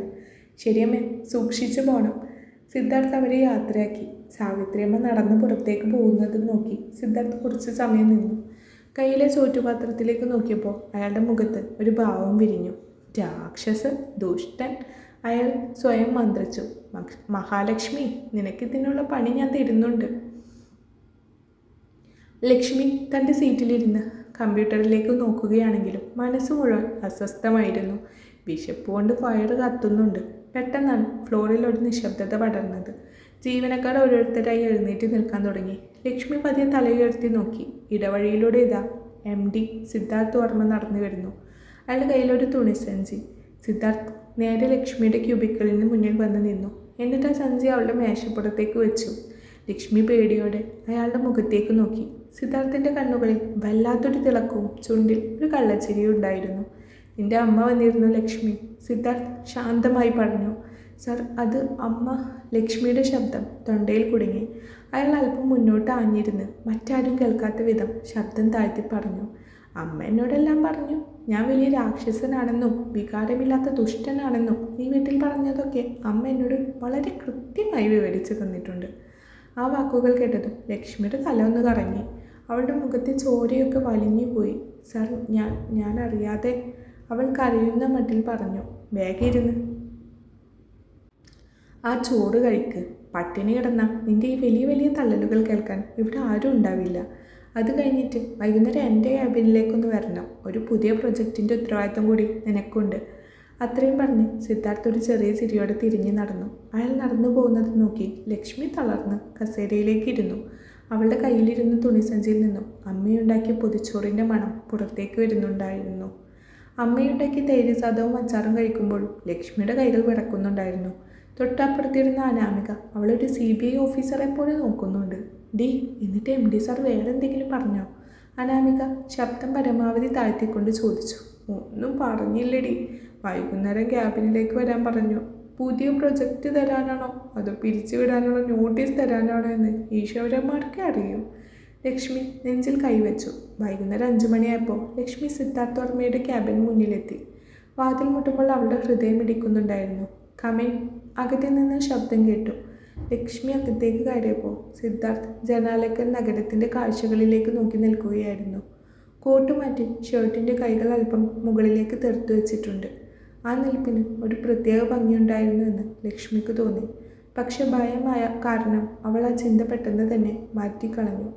ശരിയമ്മേ, സൂക്ഷിച്ചു പോകണം. സിദ്ധാർത്ഥ് അവരെ യാത്രയാക്കി. സാവിത്രിയമ്മ നടന്ന് പുറത്തേക്ക് പോകുന്നത് നോക്കി സിദ്ധാർത്ഥ് കുറച്ച് സമയം നിന്നു. കയ്യിലെ ചോറ്റുപാത്രത്തിലേക്ക് നോക്കിയപ്പോൾ അയാളുടെ മുഖത്ത് ഒരു ഭാവം വിരിഞ്ഞു. രാക്ഷസൻ, ദുഷ്ടൻ, അയാൾ സ്വയം മന്ത്രിച്ചു. മഹാലക്ഷ്മി, നിനക്കിതിനുള്ള പണി ഞാൻ തരുന്നുണ്ട്. ലക്ഷ്മി തൻ്റെ സീറ്റിലിരുന്ന് കമ്പ്യൂട്ടറിലേക്ക് നോക്കുകയാണെങ്കിലും മനസ്സ് മുഴുവൻ അസ്വസ്ഥമായിരുന്നു. വിശപ്പ് കൊണ്ട് വയറ് കത്തുന്നുണ്ട്. പെട്ടെന്നാണ് ഫ്ലോറിൽ ഒരു നിശബ്ദത പടർന്നത്. ജീവനക്കാർ ഓരോരുത്തരായി എഴുന്നേറ്റ് നിൽക്കാൻ തുടങ്ങി. ലക്ഷ്മി പതിയെ തലയുയർത്തി നോക്കി. ഇടവഴിയിലൂടെ ഇതാ MD സിദ്ധാർത്ഥ് വർമ്മ നടന്നു വരുന്നു. അയാളുടെ കയ്യിലൊരു തുണിസഞ്ചി. സിദ്ധാർത്ഥ് നേരെ ലക്ഷ്മിയുടെ ക്യൂബിക്കളിന് മുന്നിൽ വന്ന് നിന്നു. എന്നിട്ട് ആ സഞ്ചി അവളുടെ മേശപ്പുറത്തേക്ക് വെച്ചു. ലക്ഷ്മി പേടിയോടെ അയാളുടെ മുഖത്തേക്ക് നോക്കി. സിദ്ധാർത്ഥിൻ്റെ കണ്ണുകളിൽ വല്ലാത്തൊരു തിളക്കവും ചുണ്ടിൽ ഒരു കള്ളച്ചിരിയും ഉണ്ടായിരുന്നു. നിന്റെ അമ്മ വന്നിരുന്നു ലക്ഷ്മി, സിദ്ധാർത്ഥ് ശാന്തമായി പറഞ്ഞു. സർ, അത് അമ്മ. ലക്ഷ്മിയുടെ ശബ്ദം തൊണ്ടയിൽ കുടുങ്ങി. അയാൾ അല്പം മുന്നോട്ട് ആഞ്ഞിരുന്ന് മറ്റാരും കേൾക്കാത്ത വിധം ശബ്ദം താഴ്ത്തി പറഞ്ഞു. അമ്മ എന്നോടെല്ലാം പറഞ്ഞു. ഞാൻ വലിയ രാക്ഷസനാണെന്നും വികാരമില്ലാത്ത ദുഷ്ടനാണെന്നും ഈ വീട്ടിൽ പറഞ്ഞതൊക്കെ അമ്മ എന്നോട് വളരെ കൃത്യമായി വിവരിച്ചു തന്നിട്ടുണ്ട്. ആ വാക്കുകൾ കേട്ടതും ലക്ഷ്മിയുടെ തല ഒന്ന് കറങ്ങി. അവളുടെ മുഖത്തെ ചോരയൊക്കെ വലിഞ്ഞു പോയി. സർ, ഞാൻ അറിയാതെ, അവൾ കരയുന്ന മട്ടിൽ പറഞ്ഞു. വേഗം ഇരുന്ന് ആ ചോറ് കഴിക്ക്. പട്ടിണി കിടന്നാൽ നിൻ്റെ ഈ വലിയ വലിയ തള്ളലുകൾ കേൾക്കാൻ ഇവിടെ ആരും ഉണ്ടാവില്ല. അത് കഴിഞ്ഞിട്ട് വൈകുന്നേരം എൻ്റെ ക്യാബിനിലേക്കൊന്ന് വരണം. ഒരു പുതിയ പ്രൊജക്റ്റിൻ്റെ ഉത്തരവാദിത്തം കൂടി നിനക്കുണ്ട്. അത്രയും പറഞ്ഞ് സിദ്ധാർത്ഥ് ഒരു ചെറിയ ചിരിയോടെ തിരിഞ്ഞു നടന്നു. അയാൾ നടന്നു പോകുന്നത് നോക്കി ലക്ഷ്മി തളർന്ന് കസേരയിലേക്ക് ഇരുന്നു. അവളുടെ കയ്യിലിരുന്ന തുണിസഞ്ചിയിൽ നിന്നും അമ്മയുണ്ടാക്കിയ പൊതിച്ചോറിൻ്റെ മണം പുറത്തേക്ക് വരുന്നുണ്ടായിരുന്നു. അമ്മയുണ്ടാക്കിയ തൈര് സാദവും അച്ചാറും കഴിക്കുമ്പോൾ ലക്ഷ്മിയുടെ കൈകൾ വിറക്കുന്നുണ്ടായിരുന്നു. തൊട്ടപ്പുറത്തിരുന്ന അനാമിക അവളൊരു CBI ഓഫീസറെ പോലെ നോക്കുന്നുണ്ട്. ഡി, എന്നിട്ട് MD സാർ വേറെ എന്തെങ്കിലും പറഞ്ഞോ? അനാമിക ശബ്ദം പരമാവധി താഴ്ത്തിക്കൊണ്ട് ചോദിച്ചു. ഒന്നും പറഞ്ഞില്ലടി. വൈകുന്നേരം ക്യാബിനിലേക്ക് വരാൻ പറഞ്ഞു. പുതിയ പ്രൊജക്റ്റ് തരാനാണോ അതോ പിരിച്ചുവിടാനുള്ള നോട്ടീസ് തരാനാണോ എന്ന് ഈശ്വരന്മാർക്കേ അറിയൂ. ലക്ഷ്മി നെഞ്ചിൽ കൈവച്ചു. വൈകുന്നേരം 5 മണിയായപ്പോൾ ലക്ഷ്മി സിദ്ധാർത്ഥ് വർമ്മയുടെ ക്യാബിന് മുന്നിലെത്തി. വാതിൽ മുട്ടുമ്പോൾ അവളുടെ ഹൃദയം ഇടിക്കുന്നുണ്ടായിരുന്നു. കമിൻ, അകത്തിൽ നിന്ന് ശബ്ദം കേട്ടു. ലക്ഷ്മി അകത്തേക്ക് കയറിയപ്പോൾ സിദ്ധാർത്ഥ് ജനാലക്കൽ നഗരത്തിൻ്റെ കാഴ്ചകളിലേക്ക് നോക്കി നിൽക്കുകയായിരുന്നു. കോട്ട് മാറ്റി ഷർട്ടിൻ്റെ കൈകൾ അല്പം മുകളിലേക്ക് തെറുത്തു വെച്ചിട്ടുണ്ട്. ആ നിൽപ്പിന് ഒരു പ്രത്യേക ഭംഗിയുണ്ടായിരുന്നു എന്ന് ലക്ഷ്മിക്ക് തോന്നി. പക്ഷെ ഭയമായ കാരണം അവൾ ആ ചിന്ത പെട്ടെന്ന് തന്നെ മാറ്റിക്കളഞ്ഞു.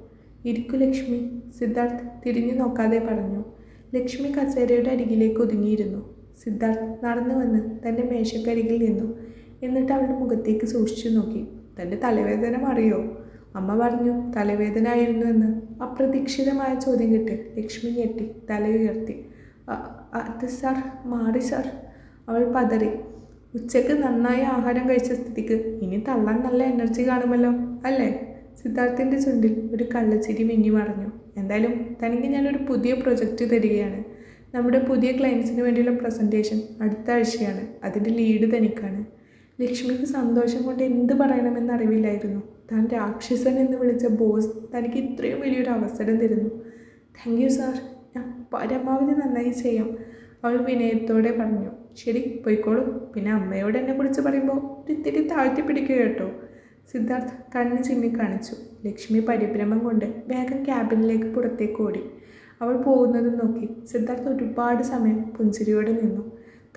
ഇരിക്കു ലക്ഷ്മി, സിദ്ധാർത്ഥ് തിരിഞ്ഞു നോക്കാതെ പറഞ്ഞു. ലക്ഷ്മി കസേരയുടെ അരികിലേക്ക് ഒതുങ്ങിയിരുന്നു. സിദ്ധാർത്ഥ് നടന്നു വന്ന് തൻ്റെ മേശക്കരികിൽ നിന്നു. എന്നിട്ട് അവളുടെ മുഖത്തേക്ക് സൂക്ഷിച്ചു നോക്കി. തൻ്റെ തലവേദന മാറിയോ? അമ്മ പറഞ്ഞു തലവേദന ആയിരുന്നു എന്ന്. അപ്രതീക്ഷിതമായ ചോദ്യം കേട്ട് ലക്ഷ്മി ഞെട്ടി തല ഉയർത്തി. അത് സാർ, മാറി സാർ. അവൾ പതറി. ഉച്ചയ്ക്ക് നന്നായി ആഹാരം കഴിച്ച സ്ഥിതിക്ക് ഇനി തള്ളാൻ നല്ല എനർജി കാണുമല്ലോ അല്ലേ? സിദ്ധാർത്ഥിൻ്റെ ചുണ്ടിൽ ഒരു കള്ളച്ചിരി മിന്നി മറഞ്ഞു. എന്തായാലും തനിക്ക് ഞാനൊരു പുതിയ പ്രൊജക്റ്റ് തരികയാണ്. നമ്മുടെ പുതിയ ക്ലയൻസിന് വേണ്ടിയുള്ള പ്രസൻറ്റേഷൻ അടുത്ത ആഴ്ചയാണ്. അതിൻ്റെ ലീഡ് തനിക്കാണ്. ലക്ഷ്മിക്ക് സന്തോഷം കൊണ്ട് എന്ത് പറയണമെന്ന് അറിവില്ലായിരുന്നു. താൻ രാക്ഷസൻ എന്ന് വിളിച്ച ബോസ് തനിക്ക് ഇത്രയും വലിയൊരു അവസരം തരുന്നു. താങ്ക് യു സാർ, ഞാൻ പരമാവധി നന്നായി ചെയ്യാം, അവൾ വിനയത്തോടെ പറഞ്ഞു. ശരി, പോയിക്കോളൂ. പിന്നെ അമ്മയോട് എന്നെക്കുറിച്ച് പറയുമ്പോൾ ഇത്തിരി താഴ്ത്തി പിടിക്കുക കേട്ടോ. സിദ്ധാർത്ഥ് കണ്ണ് ചിമ്മി കാണിച്ചു. ലക്ഷ്മി പരിഭ്രമം കൊണ്ട് വേഗം ക്യാബിനിലേക്ക് പുറത്തേക്ക് ഓടി. അവൾ പോകുന്നത് നോക്കി സിദ്ധാർത്ഥ് ഒരുപാട് സമയം പുഞ്ചിരിയോടെ നിന്നു.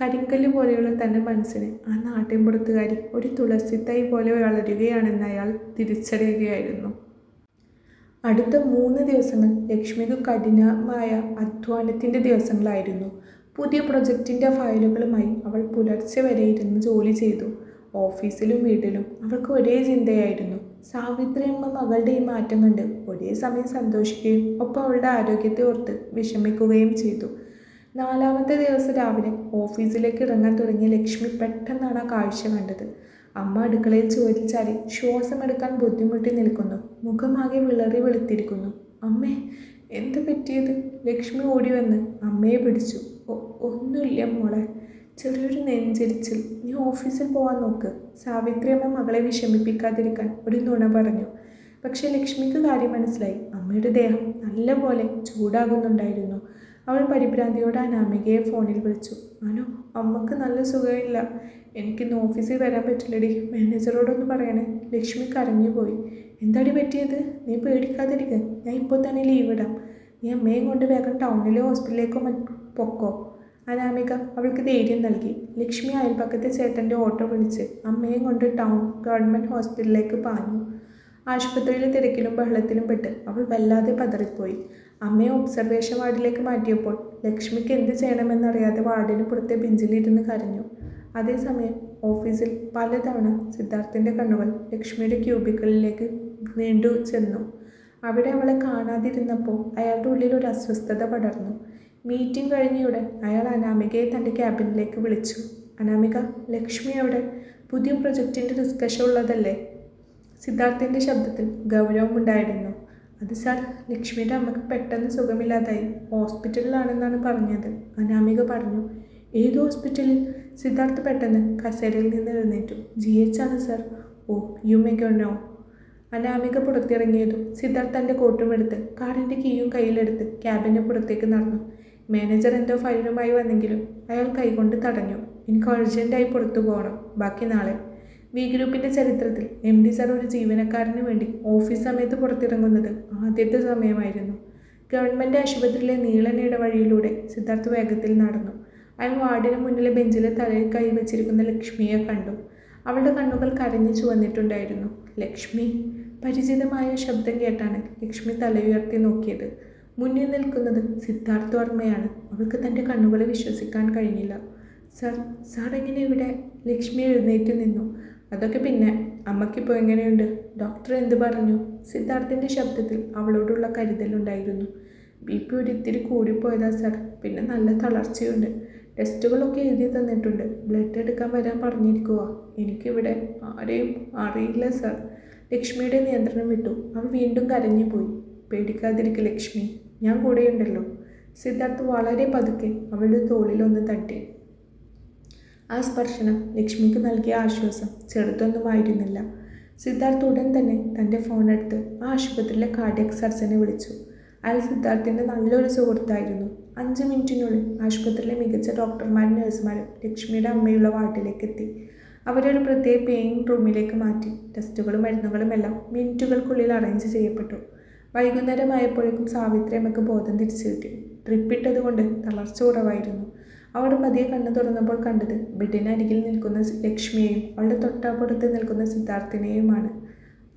കരിങ്കല്ല് പോലെയുള്ള തൻ്റെ മനസ്സിന് ആ നാട്ടിൻപുറത്തുകാരി ഒരു തുളസിത്തൈ പോലെ വളരുകയാണെന്ന് അയാൾ തിരിച്ചറിയുകയായിരുന്നു. അടുത്ത 3 ദിവസങ്ങൾ ലക്ഷ്മിക്ക് കഠിനമായ അധ്വാനത്തിൻ്റെ ദിവസങ്ങളായിരുന്നു. പുതിയ പ്രൊജക്റ്റിൻ്റെ ഫയലുകളുമായി അവൾ പുലർച്ചെ വരെ ഇരുന്ന് ജോലി ചെയ്തു. ഓഫീസിലും വീട്ടിലും അവൾക്ക് ഒരേ ചിന്തയായിരുന്നു. സാവിത്രിയമ്മ മകളുടെ ഈ മാറ്റം കണ്ട് ഒരേ സമയം സന്തോഷിക്കുകയും ഒപ്പം അവളുടെ ആരോഗ്യത്തെ ഓർത്ത് വിഷമിക്കുകയും ചെയ്തു. 4ാമത്തെ ദിവസം രാവിലെ ഓഫീസിലേക്ക് ഇറങ്ങാൻ തുടങ്ങിയ ലക്ഷ്മി പെട്ടെന്നാണ് ആ കാഴ്ച കണ്ടത്. അമ്മ അടുക്കളയിൽ ചോദിച്ചാൽ ശ്വാസമെടുക്കാൻ ബുദ്ധിമുട്ടി നിൽക്കുന്നു. മുഖമാകെ വിളറി വെളുത്തിരിക്കുന്നു. അമ്മേ, എന്താ പറ്റിയത്? ലക്ഷ്മി ഓടി വന്ന് അമ്മയെ പിടിച്ചു. ഒന്നുമില്ല മോളെ, ചെറിയൊരു നെഞ്ചരിച്ചിൽ. നീ ഓഫീസിൽ പോകാൻ നോക്ക്. സാവിത്രിയമ്മ മകളെ വിഷമിപ്പിക്കാതിരിക്കാൻ ഒരു നുണ പറഞ്ഞു. പക്ഷേ ലക്ഷ്മിക്ക് കാര്യം മനസ്സിലായി. അമ്മയുടെ ദേഹം നല്ലപോലെ ചൂടാകുന്നുണ്ടായിരുന്നു. അവൾ പരിഭ്രാന്തിയോടെ അനാമികയെ ഫോണിൽ വിളിച്ചു. അനു, അമ്മക്ക് നല്ല സുഖമില്ല. എനിക്കിന്ന് ഓഫീസിൽ വരാൻ പറ്റില്ലടി. മാനേജറോടൊന്ന് പറയണേ. ലക്ഷ്മി കരഞ്ഞുപോയി. എന്താടി പറ്റിയത്? നീ പേടിക്കാതിരിക്കുക. ഞാൻ ഇപ്പോൾ തന്നെ ലീവ് ഇടാം. നീ അമ്മയും കൊണ്ട് വേഗം ടൗണിലെ ഹോസ്പിറ്റലിലേക്കോ പൊക്കോ. അനാമിക അവൾക്ക് ധൈര്യം നൽകി. ലക്ഷ്മി അയൽപ്പക്കത്തെ ചേട്ടൻ്റെ ഓട്ടോ വിളിച്ച് അമ്മയും കൊണ്ട് ടൗൺ ഗവൺമെൻറ് ഹോസ്പിറ്റലിലേക്ക് പാഞ്ഞു. ആശുപത്രിയിലെ തിരക്കിലും ബഹളത്തിലും പെട്ട് അവൾ വല്ലാതെ പതറിപ്പോയി. അമ്മയെ ഒബ്സർവേഷൻ വാർഡിലേക്ക് മാറ്റിയപ്പോൾ ലക്ഷ്മിക്ക് എന്ത് ചെയ്യണമെന്നറിയാതെ വാർഡിന് പുറത്തെ ബെഞ്ചിലിരുന്ന് കരഞ്ഞു. അതേസമയം ഓഫീസിൽ പലതവണ സിദ്ധാർത്ഥിൻ്റെ കണ്ണുകൾ ലക്ഷ്മിയുടെ ക്യൂബിക്കളിലേക്ക് നീണ്ടു ചെന്നു. അവിടെ അവളെ കാണാതിരുന്നപ്പോൾ അയാളുടെ ഉള്ളിൽ ഒരു അസ്വസ്ഥത പടർന്നു. മീറ്റിംഗ് കഴിഞ്ഞയുടൻ അയാൾ അനാമികയെ തൻ്റെ ക്യാബിനിലേക്ക് വിളിച്ചു. അനാമിക, ലക്ഷ്മി അവിടെ പുതിയ പ്രൊജക്റ്റിൻ്റെ ഡിസ്കഷൻ ഉള്ളതല്ലേ? സിദ്ധാർത്ഥിൻ്റെ ശബ്ദത്തിൽ ഗൗരവമുണ്ടായിരുന്നു. അത് സാർ, ലക്ഷ്മിയുടെ അമ്മക്ക് പെട്ടെന്ന് സുഖമില്ലാതായി. ഹോസ്പിറ്റലിലാണെന്നാണ് പറഞ്ഞത്, അനാമിക പറഞ്ഞു. ഏത് ഹോസ്പിറ്റലിൽ? സിദ്ധാർത്ഥ് പെട്ടെന്ന് കസേരയിൽ നിന്ന് എഴുന്നേറ്റു. GH ആണ് sir. Oh, you may go now. Anamika പുറത്തിറങ്ങിയതും സിദ്ധാർത്ഥ് തൻ്റെ കോട്ടും എടുത്ത് കാറിൻ്റെ കീയും കയ്യിലെടുത്ത് ക്യാബിന് പുറത്തേക്ക് നടന്നു. മാനേജർ എന്തോ ഫയലുമായി വന്നെങ്കിലും അയാൾ കൈകൊണ്ട് തടഞ്ഞു. എനിക്ക് അർജൻറ്റായി പുറത്തു പോകണം, ബാക്കി നാളെ. വി ഗ്രൂപ്പിൻ്റെ ചരിത്രത്തിൽ MD സാർ ഒരു ജീവനക്കാരന് വേണ്ടി ഓഫീസ് സമയത്ത് പുറത്തിറങ്ങുന്നത് ആദ്യത്തെ സമയമായിരുന്നു. ഗവൺമെൻറ് ആശുപത്രിയിലെ നീളൻ ഇടവഴിയിലൂടെ സിദ്ധാർത്ഥ് വേഗത്തിൽ നടന്നു. അയാൾ വാർഡിന് മുന്നിലെ ബെഞ്ചിലെ തലയിൽ കൈവച്ചിരിക്കുന്ന ലക്ഷ്മിയെ കണ്ടു. അവളുടെ കണ്ണുകൾ കരഞ്ഞു ചുവന്നിട്ടുണ്ടായിരുന്നു. ലക്ഷ്മി. പരിചിതമായ ശബ്ദം കേട്ടാണ് ലക്ഷ്മി തലയുയർത്തി നോക്കിയത്. മുന്നിൽ നിൽക്കുന്നത് സിദ്ധാർത്ഥ് വർമ്മയാണ്. അവൾക്ക് തൻ്റെ കണ്ണുകളെ വിശ്വസിക്കാൻ കഴിഞ്ഞില്ല. സാർ സാർ എങ്ങനെ ഇവിടെ? ലക്ഷ്മി എഴുന്നേറ്റ് നിന്നു. അതൊക്കെ പിന്നെ, അമ്മയ്ക്കിപ്പോൾ എങ്ങനെയുണ്ട്? ഡോക്ടർ എന്ത് പറഞ്ഞു? സിദ്ധാർത്ഥിൻ്റെ ശബ്ദത്തിൽ അവളോടുള്ള കരുതലുണ്ടായിരുന്നു. BP ഒരിത്തിരി കൂടിപ്പോയതാ സാർ, പിന്നെ നല്ല തളർച്ചയുണ്ട്. ടെസ്റ്റുകളൊക്കെ എഴുതി തന്നിട്ടുണ്ട്. ബ്ലഡ് എടുക്കാൻ വരാൻ പറഞ്ഞിരിക്കുക. എനിക്കിവിടെ ആരെയും അറിയില്ല സാർ. ലക്ഷ്മിയുടെ നിയന്ത്രണം വിട്ടു. അവൾ വീണ്ടും കരഞ്ഞുപോയി. പേടിക്കാതിരിക്കുക ലക്ഷ്മി, ഞാൻ കൂടെയുണ്ടല്ലോ. സിദ്ധാർത്ഥ് വളരെ പതുക്കെ അവളുടെ തോളിലൊന്ന് തട്ടി. ആ സ്പർശനം ലക്ഷ്മിക്ക് നൽകിയ ആശ്വാസം ചെറുതൊന്നുമായിരുന്നില്ല. സിദ്ധാർത്ഥ് ഉടൻ തന്നെ തൻ്റെ ഫോണെടുത്ത് ആ ആശുപത്രിയിലെ കാർഡിയക് സർജനെ വിളിച്ചു. അയാൾ സിദ്ധാർത്ഥിൻ്റെ നല്ലൊരു സുഹൃത്തായിരുന്നു. 5 മിനിറ്റിനുള്ളിൽ ആശുപത്രിയിലെ മികച്ച ഡോക്ടർമാരും നഴ്സുമാരും ലക്ഷ്മിയുടെ അമ്മയുള്ള വാർഡിലേക്ക് എത്തി. അവരൊരു പ്രത്യേക പെയിൻ റൂമിലേക്ക് മാറ്റി. ടെസ്റ്റുകളും മരുന്നുകളും എല്ലാം മിനിറ്റുകൾക്കുള്ളിൽ അറേഞ്ച് ചെയ്യപ്പെട്ടു. വൈകുന്നേരമായപ്പോഴേക്കും സാവിത്രി അമ്മയ്ക്ക് ബോധം തിരിച്ചു കിട്ടി. ട്രിപ്പിട്ടതുകൊണ്ട് തളർച്ച കുറവായിരുന്നു. അവൾ പതിയെ കണ്ണു തുറന്നപ്പോൾ കണ്ടത് ബെഡിനരികിൽ നിൽക്കുന്ന ലക്ഷ്മിയെയും അവളുടെ തൊട്ടപ്പുറത്ത് നിൽക്കുന്ന സിദ്ധാർത്ഥിനെയുമാണ്.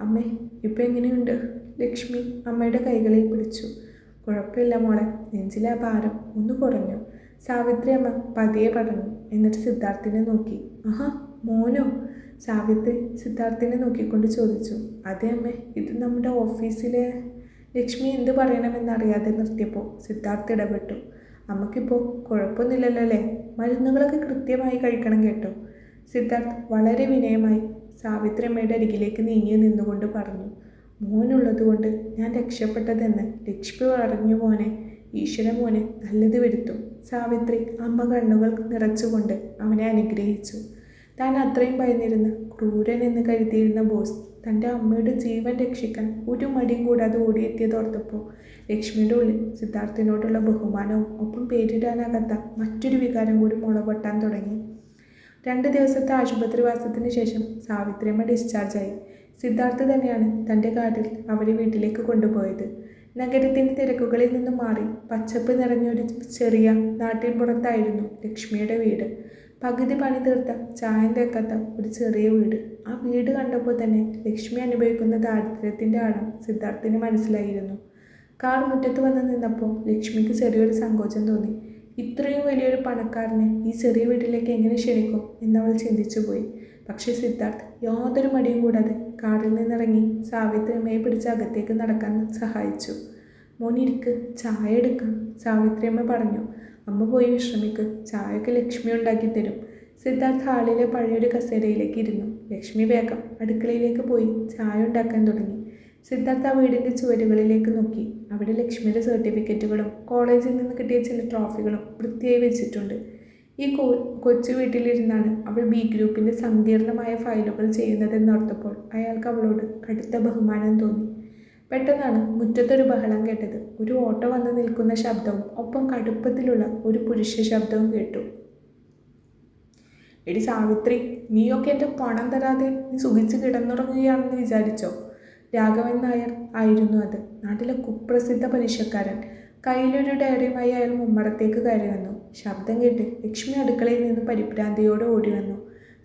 അമ്മേ, ഇപ്പം എങ്ങനെയുണ്ട്? ലക്ഷ്മി അമ്മയുടെ കൈകളിൽ പിടിച്ചു. കുഴപ്പമില്ല മോളെ, നെഞ്ചിലെ ആ ഭാരം ഒന്ന് കുറഞ്ഞു. സാവിത്രി അമ്മ പതിയെ പറഞ്ഞു. എന്നിട്ട് സിദ്ധാർത്ഥിനെ നോക്കി. ആഹാ, മോനോ? സാവിത്രി സിദ്ധാർത്ഥിനെ നോക്കിക്കൊണ്ട് ചോദിച്ചു. അതെ അമ്മേ, ഇത് നമ്മുടെ ഓഫീസിലെ. ലക്ഷ്മി എന്ത് പറയണമെന്നറിയാതെ നിർത്തിയപ്പോൾ സിദ്ധാർത്ഥ് ഇടപെട്ടു. അമ്മയ്ക്കിപ്പോൾ കുഴപ്പമൊന്നുമില്ലല്ലോ അല്ലേ? മരുന്നുകളൊക്കെ കൃത്യമായി കഴിക്കണം കേട്ടോ. സിദ്ധാർത്ഥ് വളരെ വിനയമായി സാവിത്രി അമ്മയുടെ അരികിലേക്ക് നീങ്ങി നിന്നുകൊണ്ട് പറഞ്ഞു. മോനുള്ളതുകൊണ്ട് ഞാൻ രക്ഷപ്പെട്ടതെന്ന് ലക്ഷ്മി പറഞ്ഞു. മോനെ, ഈശ്വര മോനെ നല്ലത് വരുത്തും. സാവിത്രി അമ്മ കണ്ണുകൾ നിറച്ചുകൊണ്ട് അവനെ അനുഗ്രഹിച്ചു. താൻ അത്രയും ഭയന്നിരുന്ന ക്രൂരൻ എന്ന് കരുതിയിരുന്ന ബോസ് തൻ്റെ അമ്മയുടെ ജീവൻ രക്ഷിക്കാൻ ഒരു മടിയും കൂടാതെ ഓടിയെത്തിയതോർത്തപ്പോൾ ലക്ഷ്മിയുടെ ഉള്ളിൽ സിദ്ധാർത്ഥിനോടുള്ള ബഹുമാനവും ഒപ്പം പേരിടാനാകാത്ത മറ്റൊരു വികാരം കൂടി മുളപൊട്ടാൻ തുടങ്ങി. 2 ദിവസത്തെ ആശുപത്രിവാസത്തിന് ശേഷം സാവിത്രിയമ്മ ഡിസ്ചാർജായി. സിദ്ധാർത്ഥ് തന്നെയാണ് തൻ്റെ കാറിൽ അവരെ വീട്ടിലേക്ക് കൊണ്ടുപോയത്. നഗരത്തിൻ്റെ തിരക്കുകളിൽ നിന്നും മാറി പച്ചപ്പ് നിറഞ്ഞൊരു ചെറിയ നാട്ടിൻപുറത്തായിരുന്നു ലക്ഷ്മിയുടെ വീട്. പകുതി പണി തീർത്ത ചായം തേക്കാത്ത ഒരു ചെറിയ വീട്. ആ വീട് കണ്ടപ്പോൾ തന്നെ ലക്ഷ്മി അനുഭവിക്കുന്ന ദാരിദ്ര്യത്തിൻ്റെ ആഴം സിദ്ധാർത്ഥിന് മനസ്സിലായിരുന്നു. കാർ മുറ്റത്ത് വന്ന് നിന്നപ്പോൾ ലക്ഷ്മിക്ക് ചെറിയൊരു സങ്കോചം തോന്നി. ഇത്രയും വലിയൊരു പണക്കാരനെ ഈ ചെറിയ വീട്ടിലേക്ക് എങ്ങനെ ക്ഷണിക്കും എന്നവൾ ചിന്തിച്ചുപോയി. പക്ഷേ സിദ്ധാർത്ഥ് യാതൊരു മടിയും കൂടാതെ കാറിൽ നിന്നിറങ്ങി സാവിത്രി അമ്മയെ പിടിച്ച് അകത്തേക്ക് നടക്കാൻ സഹായിച്ചു. മോനിരിക്ക്, ചായ എടുക്കാം, സാവിത്രി അമ്മ പറഞ്ഞു. അമ്മ പോയി വിശ്രമിക്ക്, ചായയൊക്കെ ലക്ഷ്മി ഉണ്ടാക്കി തരും. സിദ്ധാർത്ഥ് ഹാളിലെ പഴയൊരു കസേരയിലേക്ക് ഇരുന്നു. ലക്ഷ്മി വേഗം അടുക്കളയിലേക്ക് പോയി ചായ ഉണ്ടാക്കാൻ തുടങ്ങി. സിദ്ധാർത്ഥ് ആ വീടിൻ്റെ ചുവരുകളിലേക്ക് നോക്കി. അവിടെ ലക്ഷ്മിയുടെ സർട്ടിഫിക്കറ്റുകളും കോളേജിൽ നിന്ന് കിട്ടിയ ചില ട്രോഫികളും വൃത്തിയായി വെച്ചിട്ടുണ്ട്. ഈ കൊച്ചു വീട്ടിലിരുന്നാണ് അവൾ B ഗ്രൂപ്പിൻ്റെ സങ്കീർണമായ ഫയലുകൾ ചെയ്യുന്നതെന്നോർത്തപ്പോൾ അയാൾക്ക് അവളോട് കടുത്ത ബഹുമാനം തോന്നി. പെട്ടെന്നാണ് മുറ്റത്തൊരു ബഹളം കേട്ടത്. ഒരു ഓട്ടോ വന്ന് നിൽക്കുന്ന ശബ്ദവും ഒപ്പം കടുപ്പത്തിലുള്ള ഒരു പുരുഷ ശബ്ദവും കേട്ടു. എടി സാവിത്രി, നീയൊക്കെ എൻ്റെ പണം തരാതെ നീ സുഖിച്ച് കിടന്നുറങ്ങുകയാണെന്ന് വിചാരിച്ചോ? രാഘവൻ നായർ ആയിരുന്നു അത്. നാട്ടിലെ കുപ്രസിദ്ധ പലിശക്കാരൻ. കയ്യിലൊരു ഡയറിയുമായി അയാൾ മുമ്മടത്തേക്ക് കയറി വന്നു. ശബ്ദം കേട്ട് ലക്ഷ്മി അടുക്കളയിൽ നിന്ന് പരിഭ്രാന്തിയോടെ ഓടി വന്നു.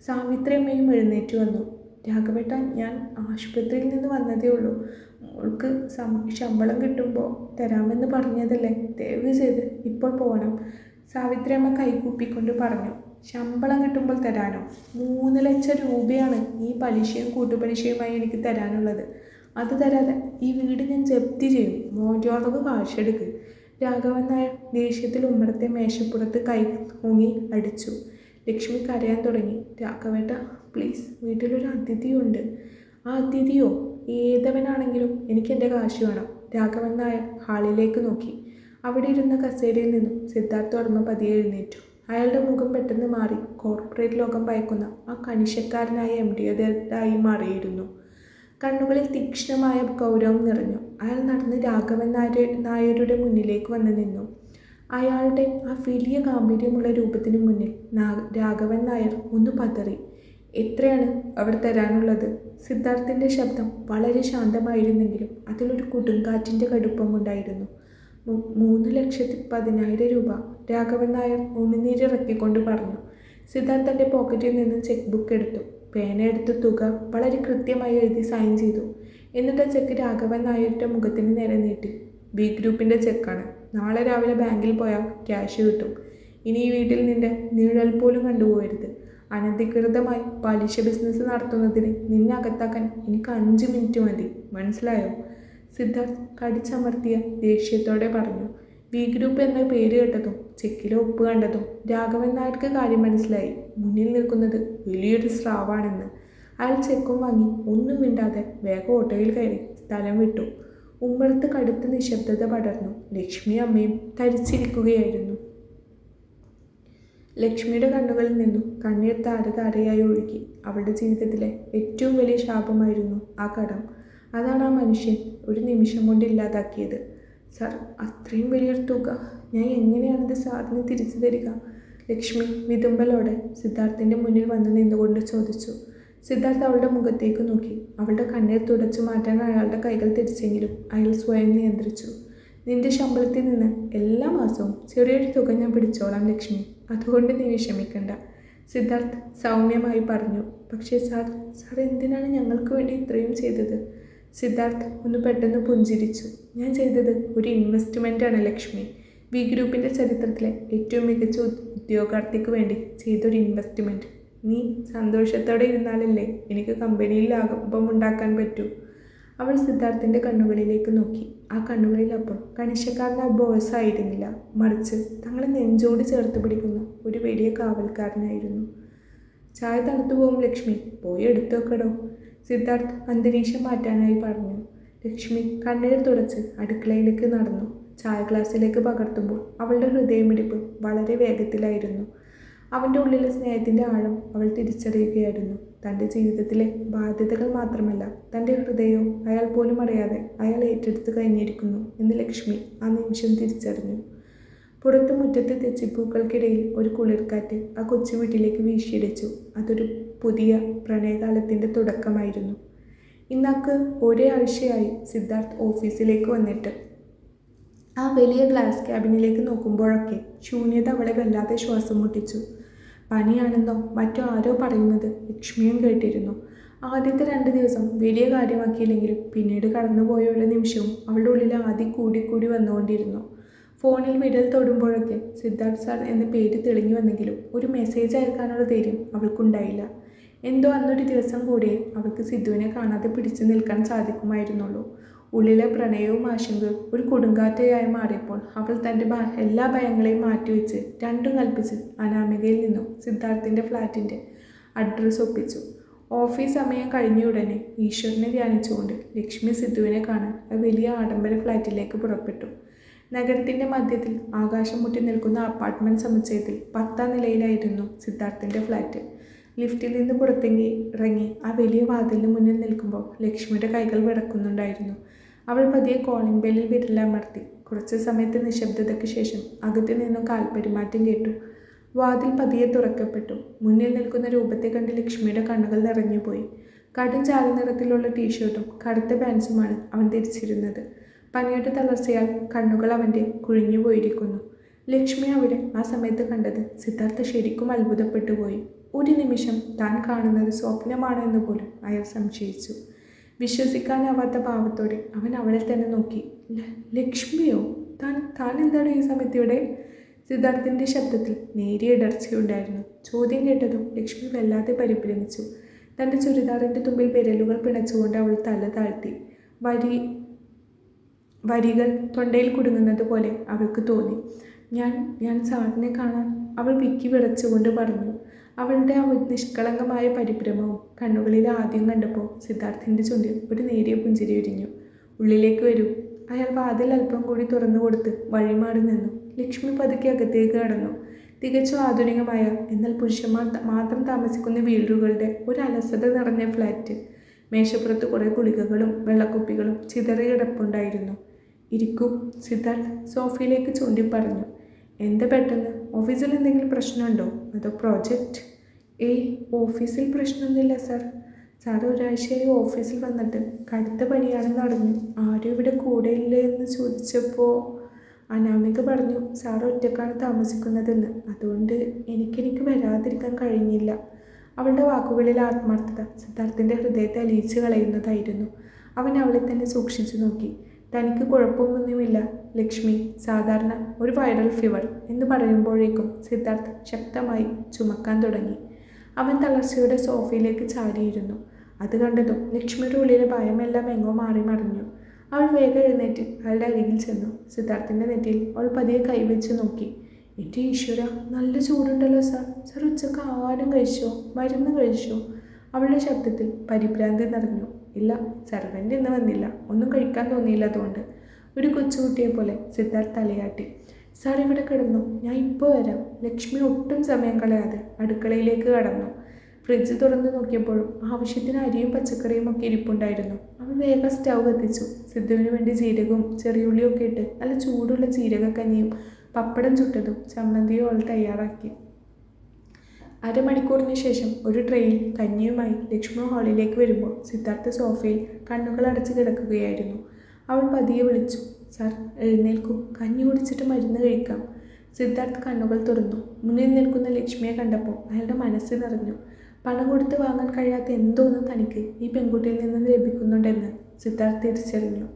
സാവിത്രി അമ്മയും എഴുന്നേറ്റ് വന്നു. രാഘവേട്ട, ഞാൻ ആശുപത്രിയിൽ നിന്ന് വന്നതേ ഉള്ളൂ. മോൾക്ക് ശമ്പളം കിട്ടുമ്പോൾ തരാമെന്ന് പറഞ്ഞതല്ലേ? ദയവ് ചെയ്ത് ഇപ്പോൾ പോകണം. സാവിത്രി അമ്മ കൈകൂപ്പിക്കൊണ്ട് പറഞ്ഞു. ശമ്പളം കിട്ടുമ്പോൾ തരാനോ? 3 ലക്ഷം രൂപയാണ് ഈ പലിശയും കൂട്ടുപലിശയുമായി എനിക്ക് തരാനുള്ളത്. അത് തരാതെ ഈ വീട് ഞാൻ ജപ്തി ചെയ്യും. മോചോദക കാശെടുക്ക്. രാഘവൻ നായർ ദേഷ്യത്തിൽ ഉമ്മറത്തെ മേശപ്പുറത്ത് കൈ ഊങ്ങി അടിച്ചു. ലക്ഷ്മി കരയാൻ തുടങ്ങി. രാഘവേട്ട, പ്ലീസ്, വീട്ടിലൊരു അതിഥിയുണ്ട്. ആ അതിഥിയോ ഏതവനാണെങ്കിലും എനിക്ക് എൻ്റെ കാശ് വേണം. രാഘവൻ നായർ ഹാളിലേക്ക് നോക്കി. അവിടെ ഇരുന്ന കസേരയിൽ നിന്നും സിദ്ധാർത്ഥ വർമ്മ പതിയെ എഴുന്നേറ്റു. അയാളുടെ മുഖം പെട്ടെന്ന് മാറി കോർപ്പറേറ്റ് ലോകം ഭയക്കുന്ന ആ കണിശക്കാരനായ MD മാറിയിരുന്നു. കണ്ണുകളിൽ തീക്ഷ്ണമായ ഗൗരവം നിറഞ്ഞു. അയാൾ നടന്ന് രാഘവൻ നായരുടെ മുന്നിലേക്ക് വന്ന് നിന്നു. അയാളുടെ ആ വലിയ ഗാംഭീര്യമുള്ള രൂപത്തിന് മുന്നിൽ രാഘവൻ നായർ ഒന്ന് പതറി. എത്രയാണ് അവർ തരാനുള്ളത്? സിദ്ധാർത്ഥിൻ്റെ ശബ്ദം വളരെ ശാന്തമായിരുന്നെങ്കിലും അതിലൊരു കൊടുങ്കാറ്റിൻ്റെ കടുപ്പമുണ്ടായിരുന്നു. 3,10,000 രൂപ, രാഘവൻ നായർ ഉമിനീരിറക്കിക്കൊണ്ട് പറഞ്ഞു. സിദ്ധാർത്ഥ് തൻ്റെ പോക്കറ്റിൽ നിന്ന് ചെക്ക് ബുക്ക് എടുത്തു. പേനയെടുത്ത് തുക വളരെ കൃത്യമായി എഴുതി സൈൻ ചെയ്തു. എന്നിട്ട് ചെക്ക് രാഘവൻ നായരുടെ മുഖത്തിന് നേരെ നീട്ടി. B ഗ്രൂപ്പിൻ്റെ ചെക്കാണ്. നാളെ രാവിലെ ബാങ്കിൽ പോയാൽ ക്യാഷ് കിട്ടും. ഇനി ഈ വീട്ടിൽ നിന്റെ നിഴൽ പോലും കണ്ടുപോകരുത്. അനധികൃതമായി പലിശ ബിസിനസ് നടത്തുന്നതിന് നിന്നെ അകത്താക്കാൻ എനിക്ക് 5 മിനിറ്റ് മതി. മനസ്സിലായോ? സിദ്ധാർത്ഥ് കടിച്ചമർത്തിയ ദേഷ്യത്തോടെ പറഞ്ഞു. വി ഗ്രൂപ്പ് എന്ന പേര് കേട്ടതും ചെക്കിലെ ഒപ്പ് കണ്ടതും രാഘവൻ നായർക്ക് കാര്യം മനസ്സിലായി. മുന്നിൽ നിൽക്കുന്നത് വലിയൊരു സ്രാവാണെന്ന്. അയാൾ ചെക്കും വാങ്ങി ഒന്നും മിണ്ടാതെ വേഗം ഓട്ടോയിൽ കയറി സ്ഥലം വിട്ടു. ഉമ്മറത്ത് കടുത്ത നിശബ്ദത പടർന്നു. ലക്ഷ്മി അമ്മയും തരിച്ചിരിക്കുകയായിരുന്നു. ലക്ഷ്മിയുടെ കണ്ണുകളിൽ നിന്നും കണ്ണീർ താരതാരയായി ഒഴുകി. അവളുടെ ജീവിതത്തിലെ ഏറ്റവും വലിയ ശാപമായിരുന്നു ആ കടം. അതാണ് ആ മനുഷ്യൻ ഒരു നിമിഷം കൊണ്ട് ഇല്ലാതാക്കിയത്. സാർ, അത്രയും വലിയൊരു തുക ഞാൻ എങ്ങനെയാണിത് സാറിന് തിരിച്ചു തരിക? ലക്ഷ്മി വിതുമ്പലോടെ സിദ്ധാർത്ഥിൻ്റെ മുന്നിൽ വന്ന് നിന്നുകൊണ്ട് ചോദിച്ചു. സിദ്ധാർത്ഥ് അവളുടെ മുഖത്തേക്ക് നോക്കി. അവളുടെ കണ്ണീർ തുടച്ചു മാറ്റാൻ അയാളുടെ കൈകൾ തിരിച്ചെങ്കിലും അയാൾ സ്വയം നിയന്ത്രിച്ചു. നിന്റെ ശമ്പളത്തിൽ നിന്ന് എല്ലാ മാസവും ചെറിയൊരു തുക ഞാൻ പിടിച്ചോളാം ലക്ഷ്മി, അതുകൊണ്ട് നീ വിഷമിക്കണ്ട, സിദ്ധാർത്ഥ് സൗമ്യമായി പറഞ്ഞു. പക്ഷേ സാർ എന്തിനാണ് ഞങ്ങൾക്ക് വേണ്ടി ഇത്രയും ചെയ്തത്? സിദ്ധാർത്ഥ് ഒന്ന് പെട്ടെന്ന് പുഞ്ചിരിച്ചു. ഞാൻ ചെയ്തത് ഒരു ഇൻവെസ്റ്റ്മെൻറ്റാണ് ലക്ഷ്മി. വി ഗ്രൂപ്പിൻ്റെ ചരിത്രത്തിലെ ഏറ്റവും മികച്ച ഉദ്യോഗാർത്ഥിക്ക് വേണ്ടി ചെയ്തൊരു ഇൻവെസ്റ്റ്മെൻറ്റ്. നീ സന്തോഷത്തോടെ ഇരുന്നാലല്ലേ എനിക്ക് കമ്പനിയിൽ ലാഭമുണ്ടാക്കാൻ പറ്റൂ. അവൾ സിദ്ധാർത്ഥിൻ്റെ കണ്ണുകളിലേക്ക് നോക്കി. ആ കണ്ണുകളിൽ അപ്പോൾ കണിശക്കാരനായ ബോസ് ആയിരുന്നില്ല, മറിച്ച് തങ്ങളെ നെഞ്ചോട് ചേർത്ത് പിടിക്കുന്ന ഒരു വലിയ കാവൽക്കാരനായിരുന്നു. ചായ തണുത്തു പോകും ലക്ഷ്മി, പോയി എടുത്തു വെക്കടോ, സിദ്ധാർത്ഥ് അന്തരീക്ഷം മാറ്റാനായി പറഞ്ഞു. ലക്ഷ്മി കണ്ണീർ തുടച്ച് അടുക്കളയിലേക്ക് നടന്നു. ചായ ഗ്ലാസ്സിലേക്ക് പകർത്തുമ്പോൾ അവളുടെ ഹൃദയമിടിപ്പ് വളരെ വേഗത്തിലായിരുന്നു. അവൻ്റെ ഉള്ളിലെ സ്നേഹത്തിൻ്റെ ആഴം അവൾ തിരിച്ചറിയുകയായിരുന്നു. തൻ്റെ ജീവിതത്തിലെ ബാധ്യതകൾ മാത്രമല്ല, തൻ്റെ ഹൃദയവും അയാൾ പോലും അറിയാതെ അയാൾ ഏറ്റെടുത്ത് കഴിഞ്ഞിരിക്കുന്നു എന്ന് ലക്ഷ്മി ആ നിമിഷം തിരിച്ചറിഞ്ഞു. പുറത്ത് മുറ്റത്തെ തെച്ചിപ്പൂക്കൾക്കിടയിൽ ഒരു കുളിർക്കാറ്റ് ആ കൊച്ചു വീട്ടിലേക്ക് വീശിയടിച്ചു. അതൊരു പുതിയ പ്രണയകാലത്തിൻ്റെ തുടക്കമായിരുന്നു. ഇന്നാക്ക് ഒരാഴ്ചയായി സിദ്ധാർത്ഥ് ഓഫീസിലേക്ക് വന്നിട്ട്. ആ വലിയ ഗ്ലാസ് ക്യാബിനിലേക്ക് നോക്കുമ്പോഴൊക്കെ ശൂന്യത അവളെ വല്ലാതെ ശ്വാസം മുട്ടിച്ചു. പനിയാണെന്നോ മറ്റോ ആരോ പറയുന്നത് ലക്ഷ്മിയും കേട്ടിരുന്നു. ആദ്യത്തെ 2 ദിവസം വലിയ കാര്യമാക്കിയില്ലെങ്കിലും പിന്നീട് കടന്നുപോയ ഓരോ നിമിഷവും അവളുടെ ഉള്ളിൽ ആദ്യം കൂടി വന്നുകൊണ്ടിരുന്നു. ഫോണിൽ വിരൽ തൊടുമ്പോഴൊക്കെ സിദ്ധാർത്ഥ് സാർ എന്ന പേര് തെളിഞ്ഞു വന്നെങ്കിലും ഒരു മെസ്സേജ് അയക്കാനുള്ള ധൈര്യം അവൾക്കുണ്ടായില്ല. എന്തോ അന്നൊരു ദിവസം കൂടിയേ അവൾക്ക് സിദ്ധുവിനെ കാണാതെ പിടിച്ചു നിൽക്കാൻ സാധിക്കുമായിരുന്നുള്ളൂ. ഉള്ളിലെ പ്രണയവും ആശങ്കയും ഒരു കൊടുങ്കാറ്റയായി മാറിയപ്പോൾ അവൾ തൻ്റെ എല്ലാ ഭയങ്ങളെയും മാറ്റിവെച്ച് രണ്ടും കൽപ്പിച്ച് അനാമികയിൽ നിന്നും സിദ്ധാർത്ഥിൻ്റെ ഫ്ലാറ്റിൻ്റെ അഡ്രസ്സ് ഒപ്പിച്ചു. ഓഫീസ് സമയം കഴിഞ്ഞയുടനെ ഈശ്വരനെ ധ്യാനിച്ചുകൊണ്ട് ലക്ഷ്മി സിദ്ധുവിനെ കാണാൻ ആ വലിയ ആഡംബര ഫ്ലാറ്റിലേക്ക് പുറപ്പെട്ടു. നഗരത്തിൻ്റെ മധ്യത്തിൽ ആകാശം മുട്ടി നിൽക്കുന്ന അപ്പാർട്ട്മെൻറ്റ് സമുച്ചയത്തിൽ 10ാം നിലയിലായിരുന്നു സിദ്ധാർത്ഥിൻ്റെ ഫ്ലാറ്റ്. ലിഫ്റ്റിൽ നിന്ന് പുറത്തേക്ക് ഇറങ്ങി ആ വലിയ വാതിലിന് മുന്നിൽ നിൽക്കുമ്പോൾ ലക്ഷ്മിയുടെ കൈകൾ വിറക്കുന്നുണ്ടായിരുന്നു. അവൾ പതിയെ കോളിംഗ് ബെല്ലിൽ വിരലമർത്തി. കുറച്ച് സമയത്തെ നിശബ്ദതയ്ക്ക് ശേഷം അകത്തു നിന്നും കാൽപെരുമാറ്റം കേട്ടു. വാതിൽ പതിയെ തുറക്കപ്പെട്ടു. മുന്നിൽ നിൽക്കുന്ന രൂപത്തെ കണ്ട് ലക്ഷ്മിയുടെ കണ്ണുകൾ നിറഞ്ഞുപോയി. കടും ചാര നിറത്തിലുള്ള ടീഷർട്ടും കറുത്ത പാൻസുമാണ് അവൻ ധരിച്ചിരുന്നത്. പനിയുടെ തളർച്ചയാൽ കണ്ണുകൾ അവൻ്റെ കുഴിഞ്ഞുപോയിരിക്കുന്നു. ലക്ഷ്മി അവിടെ ആ സമയത്ത് കണ്ടത് സിദ്ധാർത്ഥ ശരിക്കും അത്ഭുതപ്പെട്ടുപോയി. ഒരു നിമിഷം താൻ കാണുന്നത് സ്വപ്നമാണ് എന്ന് പോലും അയാൾ സംശയിച്ചു. വിശ്വസിക്കാനാവാത്ത ഭാവത്തോടെ അവൻ അവളെ തന്നെ നോക്കി. ലക്ഷ്മിയോ? താൻ എന്താണ് ഈ സമയത്ത് ഇവിടെ? സിദ്ധാർത്ഥിൻ്റെ ശബ്ദത്തിൽ നേരിയ ഇടർച്ചയുണ്ടായിരുന്നു. ചോദ്യം കേട്ടതും ലക്ഷ്മി വല്ലാതെ പരിഭ്രമിച്ചു. തൻ്റെ ചുരിദാറിൻ്റെ തുമ്പിൽ വിരലുകൾ പിണച്ചുകൊണ്ട് അവൾ തല താഴ്ത്തി. വരികൾ തൊണ്ടയിൽ കുടുങ്ങുന്നത് പോലെ അവൾക്ക് തോന്നി. ഞാൻ സാറിനെ കാണാൻ, അവൾ വിക്കി വിറച്ചുകൊണ്ട് പറഞ്ഞു. അവളുടെ ആ നിഷ്കളങ്കമായ പരിഭ്രമവും കണ്ണുകളിൽ ആദ്യം കണ്ടപ്പോൾ സിദ്ധാർത്ഥിൻ്റെ ചുണ്ടിൽ ഒരു നേരിയ പുഞ്ചിരി വിരിഞ്ഞു. ഉള്ളിലേക്ക് വരൂ. അയാൾ വാതിൽ അല്പം കൂടി തുറന്നു കൊടുത്ത് വഴിമാറി നിന്നു. ലക്ഷ്മി പതുക്കെ അകത്തേക്ക് കടന്നു. തികച്ചും ആധുനികമായ എന്നാൽ പുരുഷന്മാർ മാത്രം താമസിക്കുന്ന വീടുകളുടെ ഒരു അലസത നിറഞ്ഞ ഫ്ലാറ്റ്. മേശപ്പുറത്ത് കുറേ ഗുളികകളും വെള്ളക്കുപ്പികളും ചിതറി കിടപ്പുണ്ടായിരുന്നു. ഇരിക്കൂ, സിദ്ധാർത്ഥ് സോഫയിലേക്ക് ചൂണ്ടി പറഞ്ഞു. എന്താ പെട്ടെന്ന്? ഓഫീസിൽ എന്തെങ്കിലും പ്രശ്നമുണ്ടോ? അതോ പ്രോജക്റ്റ്? ഓഫീസിൽ പ്രശ്നമൊന്നുമില്ല സാർ. സാർ ഒരാഴ്ചയായി ഓഫീസിൽ വന്നിട്ട് കടുത്ത പനിയാണെന്ന് അറിഞ്ഞു. ആരും ഇവിടെ കൂടെ ഇല്ലേ എന്ന് ചോദിച്ചപ്പോൾ അനാമിക പറഞ്ഞു സാർ ഒറ്റക്കാണ് താമസിക്കുന്നതെന്ന്. അതുകൊണ്ട് എനിക്ക് വരാതിരിക്കാൻ കഴിഞ്ഞില്ല. അവളുടെ വാക്കുകളിൽ ആത്മാർത്ഥത സിദ്ധാർത്ഥിൻ്റെ ഹൃദയത്തെ അലിയിച്ച് കളയുന്നതായിരുന്നു. അവൻ അവളെ തന്നെ സൂക്ഷിച്ചു നോക്കി. തനിക്ക് കുഴപ്പമൊന്നുമില്ല ലക്ഷ്മി സാധാരണ ഒരു വൈറൽ ഫീവർ എന്ന് പറയുമ്പോഴേക്കും സിദ്ധാർത്ഥ് ശക്തമായി ചുമക്കാൻ തുടങ്ങി. അവൻ തളർച്ചയുടെ സോഫയിലേക്ക് ചാരിയിരുന്നു. അത് കണ്ടതും ലക്ഷ്മിയുടെ ഉള്ളിലെ ഭയമെല്ലാം എങ്ങോ മാറി മറിഞ്ഞു. അവൾ വേഗം എഴുന്നേറ്റ് അയാളുടെ അരികിൽ ചെന്നു. സിദ്ധാർത്ഥിൻ്റെ നെറ്റിയിൽ അവൾ പതിയെ കൈവച്ച് നോക്കി. എൻ്റെ ഈശ്വര, നല്ല ചൂടുണ്ടല്ലോ സാർ. സാർ ഉച്ചക്ക് ആഹാരം കഴിച്ചോ? മരുന്ന് കഴിച്ചോ? അവളുടെ ശബ്ദത്തിൽ പരിഭ്രാന്തി നിറഞ്ഞു. ഇല്ല, സർവൻ്റ് ഇന്ന് വന്നില്ല. ഒന്നും കഴിക്കാൻ തോന്നിയില്ല. അതുകൊണ്ട് ഒരു കൊച്ചുകുട്ടിയെ പോലെ സിദ്ധാർത്ഥ് തലയാട്ടി. സാർ ഇവിടെ കിടന്നു, ഞാൻ ഇപ്പോൾ വരാം. ലക്ഷ്മി ഒട്ടും സമയം കളയാതെ അടുക്കളയിലേക്ക് കടന്നു. ഫ്രിഡ്ജ് തുറന്നു നോക്കിയപ്പോഴും ആവശ്യത്തിന് അരിയും പച്ചക്കറിയും ഒക്കെ ഇരിപ്പുണ്ടായിരുന്നു. അവൾ വേഗം സ്റ്റൗ കത്തിച്ചു. സിദ്ധുവിന് വേണ്ടി ജീരകവും ചെറിയുള്ളിയും ഒക്കെ ഇട്ട് നല്ല ചൂടുള്ള ജീരകക്കഞ്ഞിയും പപ്പടം ചുട്ടതും ചമ്മന്തിയും അവൾ തയ്യാറാക്കി. അരമണിക്കൂറിന് ശേഷം ഒരു ട്രെയിൽ കഞ്ഞിയുമായി ലക്ഷ്മി ഹാളിലേക്ക് വരുമ്പോൾ സിദ്ധാർത്ഥ് സോഫയിൽ കണ്ണുകൾ അടച്ച് കിടക്കുകയായിരുന്നു. അവൾ പതിയെ വിളിച്ചു. സാർ എഴുന്നേൽക്കൂ, കഞ്ഞി കുടിച്ചിട്ട് മരുന്ന് കഴിക്കാം. സിദ്ധാർത്ഥ് കണ്ണുകൾ തുറന്നു. മുന്നിൽ നിൽക്കുന്ന ലക്ഷ്മിയെ കണ്ടപ്പോൾ അയാളുടെ മനസ്സ് നിറഞ്ഞു. പണം കൊടുത്ത് വാങ്ങാൻ കഴിയാത്ത എന്തോന്നും തനിക്ക് ഈ പെൺകുട്ടിയിൽ നിന്ന് ലഭിക്കുന്നുണ്ടെന്ന് സിദ്ധാർത്ഥ് തിരിച്ചറിഞ്ഞു.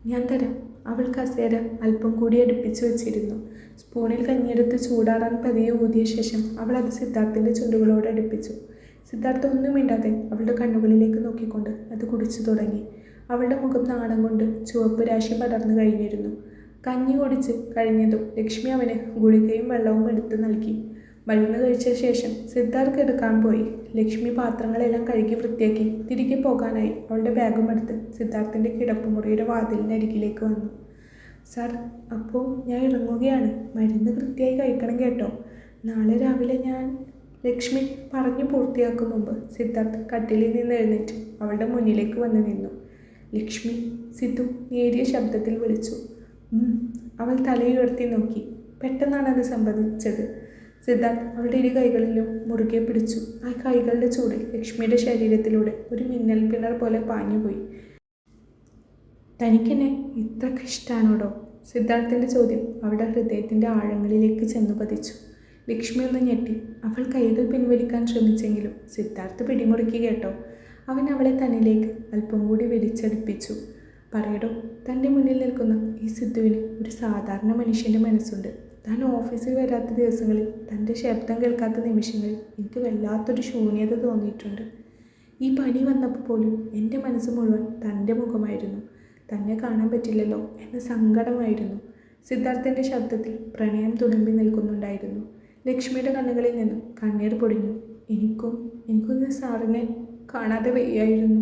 ഞാൻ തരാം. അവൾ കസേര അല്പം കൂടി അടുപ്പിച്ചു വെച്ചിരുന്നു. സ്പൂണിൽ കഞ്ഞിയെടുത്ത് ചൂടാറാൻ പതിയെ ഊതിയ ശേഷം അവൾ അത് സിദ്ധാർത്ഥിൻ്റെ ചുണ്ടുകളോട് അടുപ്പിച്ചു. സിദ്ധാർത്ഥ് ഒന്നും മിണ്ടാതെ അവളുടെ കണ്ണുകളിലേക്ക് നോക്കിക്കൊണ്ട് അത് കുടിച്ചു തുടങ്ങി. അവളുടെ മുഖം നാണം കൊണ്ട് ചുവപ്പ് രാശി പടർന്നു കഴിഞ്ഞിരുന്നു. കഞ്ഞി കുടിച്ച് കഴിഞ്ഞതും ലക്ഷ്മി അവന് ഗുളികയും വെള്ളവും എടുത്ത് നൽകി. മരുന്ന് കഴിച്ച ശേഷം സിദ്ധാർത്ഥ് എടുക്കാൻ പോയി. ലക്ഷ്മി പാത്രങ്ങളെല്ലാം കഴുകി വൃത്തിയാക്കി തിരികെ പോകാനായി അവളുടെ ബാഗും എടുത്ത് സിദ്ധാർത്ഥിൻ്റെ കിടപ്പുമുറിയുടെ വാതിലിൻ്റെ അരികിലേക്ക് വന്നു. സാർ, അപ്പോൾ ഞാൻ ഇറങ്ങുകയാണ്. മരുന്ന് കൃത്യമായി കഴിക്കണം കേട്ടോ. നാളെ രാവിലെ ഞാൻ... ലക്ഷ്മി പറഞ്ഞു പൂർത്തിയാക്കും മുമ്പ് സിദ്ധാർത്ഥ് കട്ടിലിൽ നിന്ന് എഴുന്നേറ്റ് അവളുടെ മുന്നിലേക്ക് വന്ന് നിന്നു. ലക്ഷ്മി, സിദ്ധു നേരിയ ശബ്ദത്തിൽ വിളിച്ചു. അവൾ തലയുയർത്തി നോക്കി. പെട്ടെന്നാണ് അത് സംഭവിച്ചത്. സിദ്ധാർത്ഥ് അവളുടെ ഇരു കൈകളിലും മുറുകെ പിടിച്ചു. ആ കൈകളുടെ ചൂടിൽ ലക്ഷ്മിയുടെ ശരീരത്തിലൂടെ ഒരു മിന്നൽ പിണർ പോലെ പാഞ്ഞുപോയി. തനിക്കെന്നെ ഇത്രക്ക് ഇഷ്ടമാണോടോ? സിദ്ധാർത്ഥിൻ്റെ ചോദ്യം അവളുടെ ഹൃദയത്തിൻ്റെ ആഴങ്ങളിലേക്ക് ചെന്നു പതിച്ചു. ലക്ഷ്മി ഒന്ന് ഞെട്ടി. അവൾ കൈകൾ പിൻവലിക്കാൻ ശ്രമിച്ചെങ്കിലും സിദ്ധാർത്ഥ് പിടിമുറുക്കി കേട്ടോ. അവൻ അവളെ തന്നിലേക്ക് അല്പം കൂടി വലിച്ചടുപ്പിച്ചു. പറയടോ, തൻ്റെ മുന്നിൽ നിൽക്കുന്ന ഈ സിദ്ധുവിന് ഒരു സാധാരണ മനുഷ്യൻ്റെ മനസ്സുണ്ട്. താൻ ഓഫീസിൽ വരാത്ത ദിവസങ്ങളിൽ, തൻ്റെ ശബ്ദം കേൾക്കാത്ത നിമിഷങ്ങളിൽ എനിക്ക് വല്ലാത്തൊരു ശൂന്യത തോന്നിയിട്ടുണ്ട്. ഈ പനി വന്നപ്പോൾ പോലും എൻ്റെ മനസ്സ് മുഴുവൻ തൻ്റെ മുഖമായിരുന്നു. തന്നെ കാണാൻ പറ്റില്ലല്ലോ എന്ന സങ്കടമായിരുന്നു. സിദ്ധാർത്ഥിൻ്റെ ശബ്ദത്തിൽ പ്രണയം തുളുമ്പി നിൽക്കുന്നുണ്ടായിരുന്നു. ലക്ഷ്മിയുടെ കണ്ണുകളിൽ നിന്നും കണ്ണീർ പൊടിഞ്ഞു. എനിക്കൊന്ന് സാറിനെ കാണാതെ വയ്യായിരുന്നു.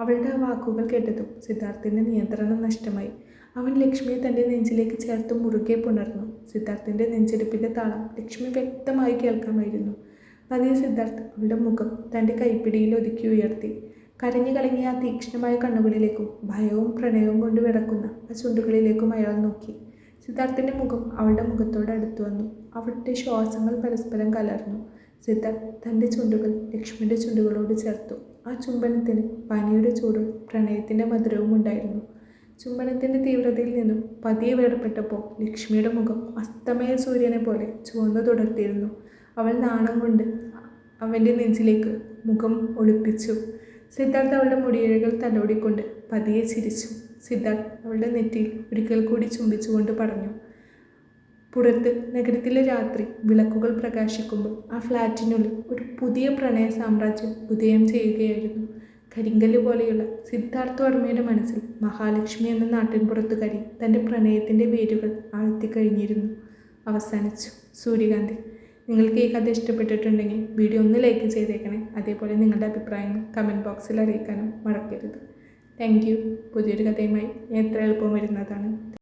അവളുടെ ആ വാക്കുകൾ കേട്ടതും സിദ്ധാർത്ഥിൻ്റെ നിയന്ത്രണം നഷ്ടമായി. അവൻ ലക്ഷ്മിയെ തൻ്റെ നെഞ്ചിലേക്ക് ചേർത്ത് മുറുകെ പുണർന്നു. സിദ്ധാർത്ഥിൻ്റെ നെഞ്ചെടുപ്പിൻ്റെ താളം ലക്ഷ്മി വ്യക്തമായി കേൾക്കാമായിരുന്നു. പതിയെ സിദ്ധാർത്ഥ് അവളുടെ മുഖം തൻ്റെ കൈപ്പിടിയിൽ ഒതുക്കി ഉയർത്തി. കരഞ്ഞു കലങ്ങിയ ആ തീക്ഷ്ണമായ കണ്ണുകളിലേക്കും ഭയവും പ്രണയവും കൊണ്ട് വിറക്കുന്ന ആ ചുണ്ടുകളിലേക്കും അയാൾ നോക്കി. സിദ്ധാർത്ഥിൻ്റെ മുഖം അവളുടെ മുഖത്തോട് അടുത്തു വന്നു. അവളുടെ ശ്വാസങ്ങൾ പരസ്പരം കലർന്നു. സിദ്ധാർത്ഥ് തൻ്റെ ചുണ്ടുകൾ ലക്ഷ്മിയുടെ ചുണ്ടുകളോട് ചേർത്തു. ആ ചുംബനത്തിന് പനിയുടെ ചൂടും പ്രണയത്തിൻ്റെ മധുരവും ഉണ്ടായിരുന്നു. ചുംബനത്തിൻ്റെ തീവ്രതയിൽ നിന്നും പതിയെ വേർപെട്ടപ്പോൾ ലക്ഷ്മിയുടെ മുഖം അസ്തമയ സൂര്യനെ പോലെ ചുവന്നു തുടർത്തിയിരുന്നു. അവൾ നാണം കൊണ്ട് അവൻ്റെ നെഞ്ചിലേക്ക് മുഖം ഒളിപ്പിച്ചു. സിദ്ധാർത്ഥ് അവളുടെ മുടിയിഴകൾ തലോടിക്കൊണ്ട് പതിയെ ചിരിച്ചു. സിദ്ധാർത്ഥ് അവളുടെ നെറ്റിയിൽ ഒരിക്കൽ കൂടി ചുംബിച്ചുകൊണ്ട് പറഞ്ഞു. പുറത്ത് നഗരത്തിലെ രാത്രി വിളക്കുകൾ പ്രകാശിക്കുമ്പോൾ ആ ഫ്ലാറ്റിനുള്ളിൽ ഒരു പുതിയ പ്രണയ സാമ്രാജ്യം ഉദയം ചെയ്യുകയായിരുന്നു. കരിങ്കല്ല് പോലെയുള്ള സിദ്ധാർത്ഥ് വർമ്മയുടെ മനസ്സിൽ മഹാലക്ഷ്മി എന്ന നാട്ടിൻപുറത്തുകാരി തൻ്റെ പ്രണയത്തിൻ്റെ വേരുകൾ ആഴ്ത്തിക്കഴിഞ്ഞിരുന്നു. അവസാനിച്ചു. സൂര്യകാന്തി. നിങ്ങൾക്ക് ഈ കഥ ഇഷ്ടപ്പെട്ടിട്ടുണ്ടെങ്കിൽ വീഡിയോ ഒന്ന് ലൈക്ക് ചെയ്തേക്കണേ. അതേപോലെ നിങ്ങളുടെ അഭിപ്രായം കമൻറ്റ് ബോക്സിൽ അറിയിക്കാനും മറക്കരുത്. Thank you. പുതിയൊരു കഥയുമായി എത്ര എളുപ്പം വരുന്നതാണ്.